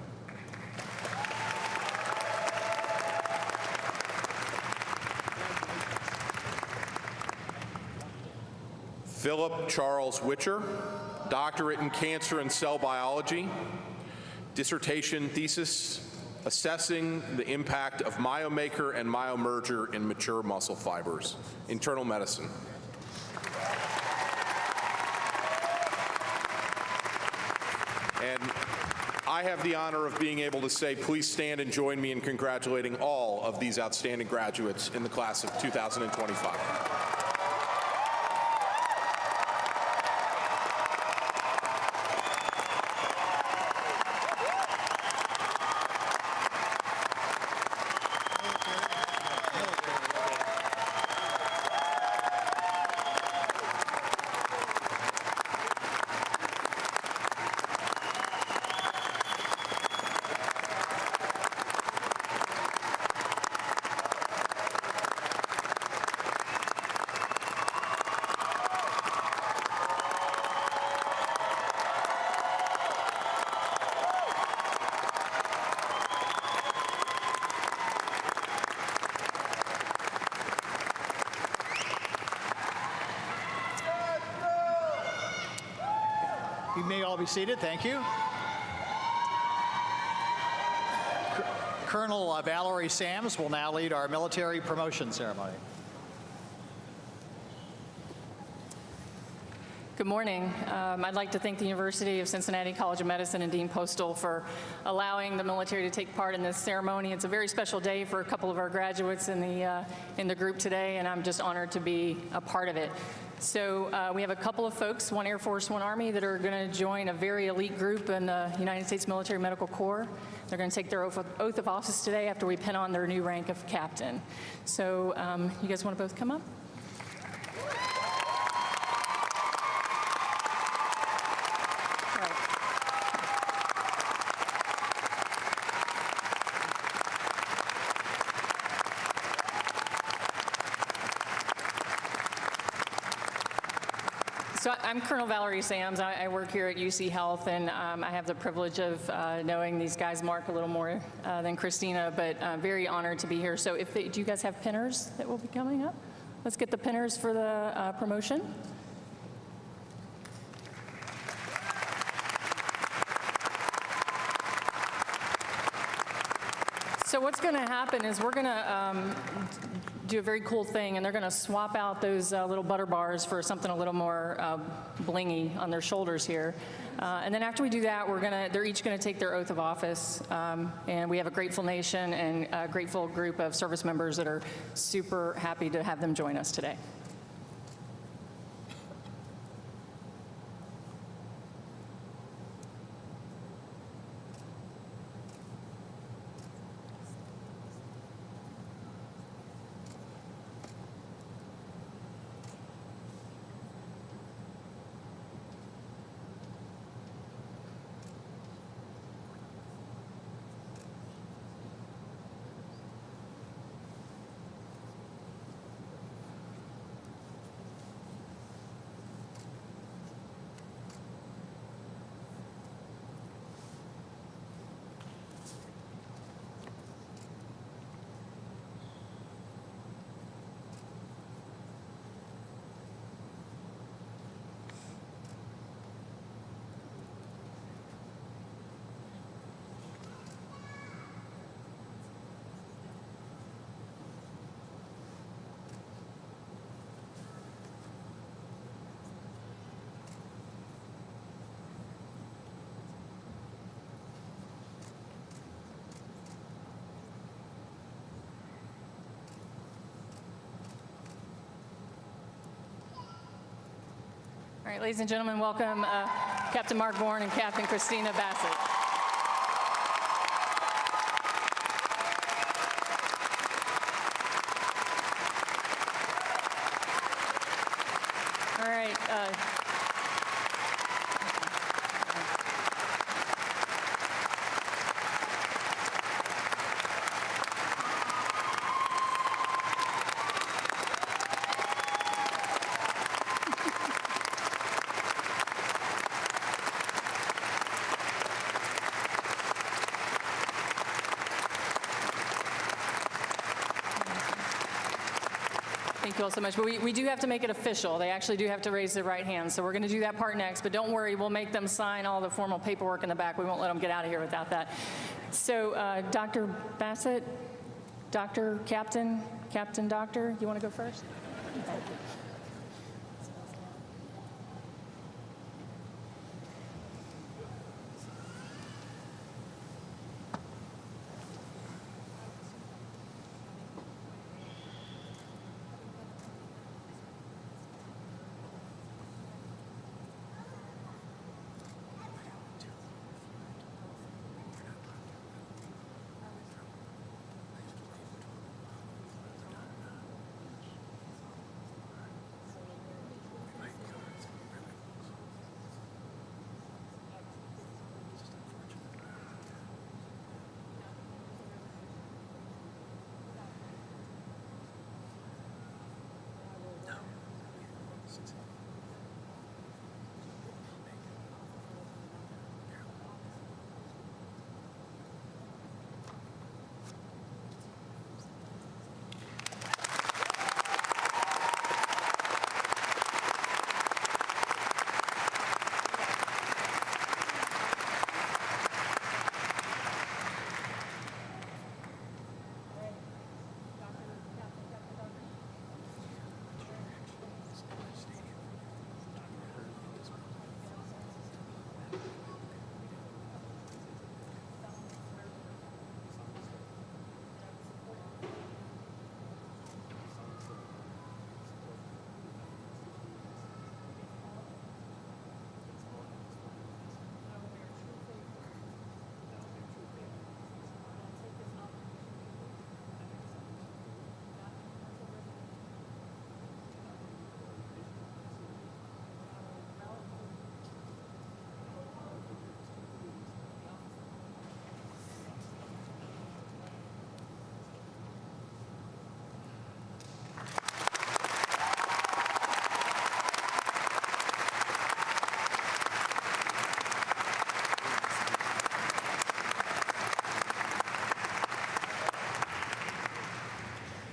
Philip Charles Witcher, Doctorate in Cancer and Cell Biology, dissertation thesis, assessing the impact of myomaker and myomerger in mature muscle fibers, internal medicine. And I have the honor of being able to say, please stand and join me in congratulating all of these outstanding graduates in the class of 2025. You may all be seated. Thank you. Colonel Valerie Sams will now lead our military promotion ceremony. Good morning. I'd like to thank the University of Cincinnati College of Medicine and Dean Postal for allowing the military to take part in this ceremony. It's a very special day for a couple of our graduates in the group today, and I'm just honored to be a part of it. So we have a couple of folks, one Air Force, one Army, that are going to join a very elite group in the United States Military Medical Corps. They're going to take their oath of office today after we pin on their new rank of captain. So you guys want to both come up? So I'm Colonel Valerie Sams. I work here at UC Health, and I have the privilege of knowing these guys, Mark, a little more than Christina, but very honored to be here. So do you guys have pinners that will be coming up? Let's get the pinners for the promotion. So what's going to happen is we're going to do a very cool thing, and they're going to swap out those little butter bars for something a little more blingy on their shoulders here. And then after we do that, they're each going to take their oath of office. And we have a grateful nation and a grateful group of service members that are super happy to have them join us today. All right, ladies and gentlemen, welcome Captain Mark Bourne and Captain Christina Bassett. All right. Thank you all so much. But we do have to make it official. They actually do have to raise their right hand. So we're going to do that part next. But don't worry, we'll make them sign all the formal paperwork in the back. We won't let them get out of here without that. So Dr. Bassett, Dr. Captain, Doctor, you want to go first? Okay.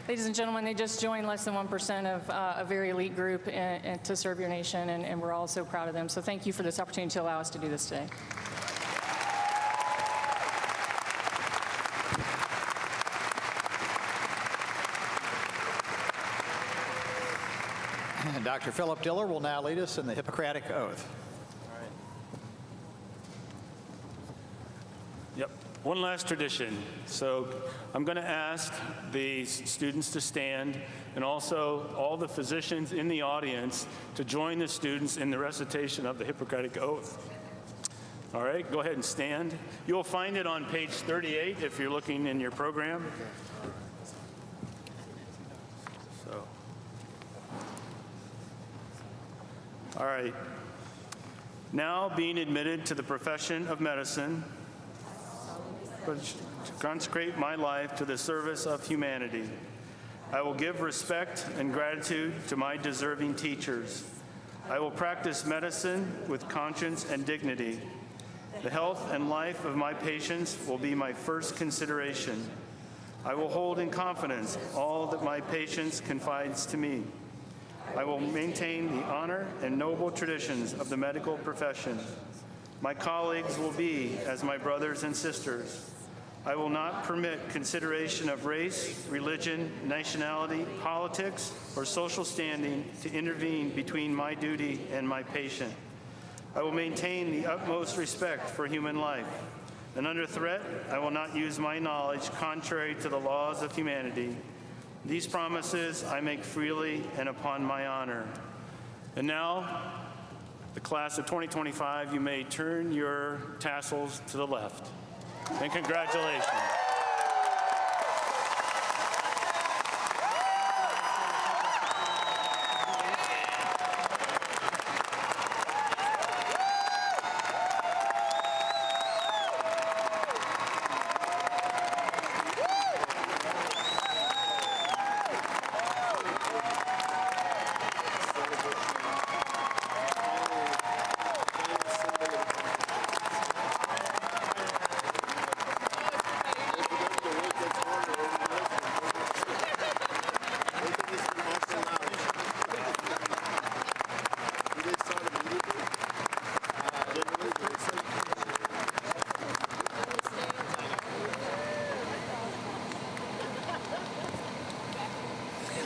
Ladies and gentlemen, they just joined less than 1% of a very elite group to serve your nation, and we're all so proud of them. So thank you for this opportunity to allow us to do this today. And Dr. Philip Diller will now lead us in the Hippocratic Oath. Yep. One last tradition. So I'm going to ask the students to stand, and also all the physicians in the audience to join the students in the recitation of the Hippocratic Oath. All right, go ahead and stand. You'll find it on page 38 if you're looking in your program. So, all right. Now being admitted to the profession of medicine, to consecrate my life to the service of humanity. I will give respect and gratitude to my deserving teachers. I will practice medicine with conscience and dignity. The health and life of my patients will be my first consideration. I will hold in confidence all that my patients confides to me. I will maintain the honor and noble traditions of the medical profession. My colleagues will be as my brothers and sisters. I will not permit consideration of race, religion, nationality, politics, or social standing to intervene between my duty and my patient. I will maintain the utmost respect for human life, and under threat, I will not use my knowledge contrary to the laws of humanity. These promises I make freely and upon my honor. And now, the class of 2025, you may turn your tassels to the left. And congratulations.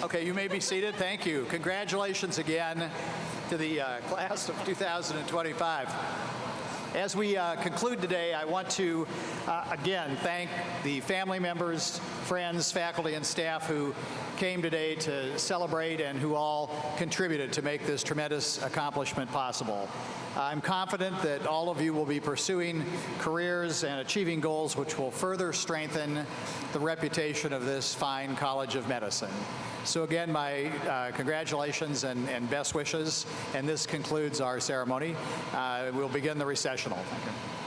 Okay, you may be seated. Thank you. Congratulations again to the class of 2025. As we conclude today, I want to again thank the family members, friends, faculty, and staff who came today to celebrate and who all contributed to make this tremendous accomplishment possible. I'm confident that all of you will be pursuing careers and achieving goals which will further strengthen the reputation of this fine College of Medicine. So again, my congratulations and best wishes, and this concludes our ceremony. We'll begin the recessional. Thank you.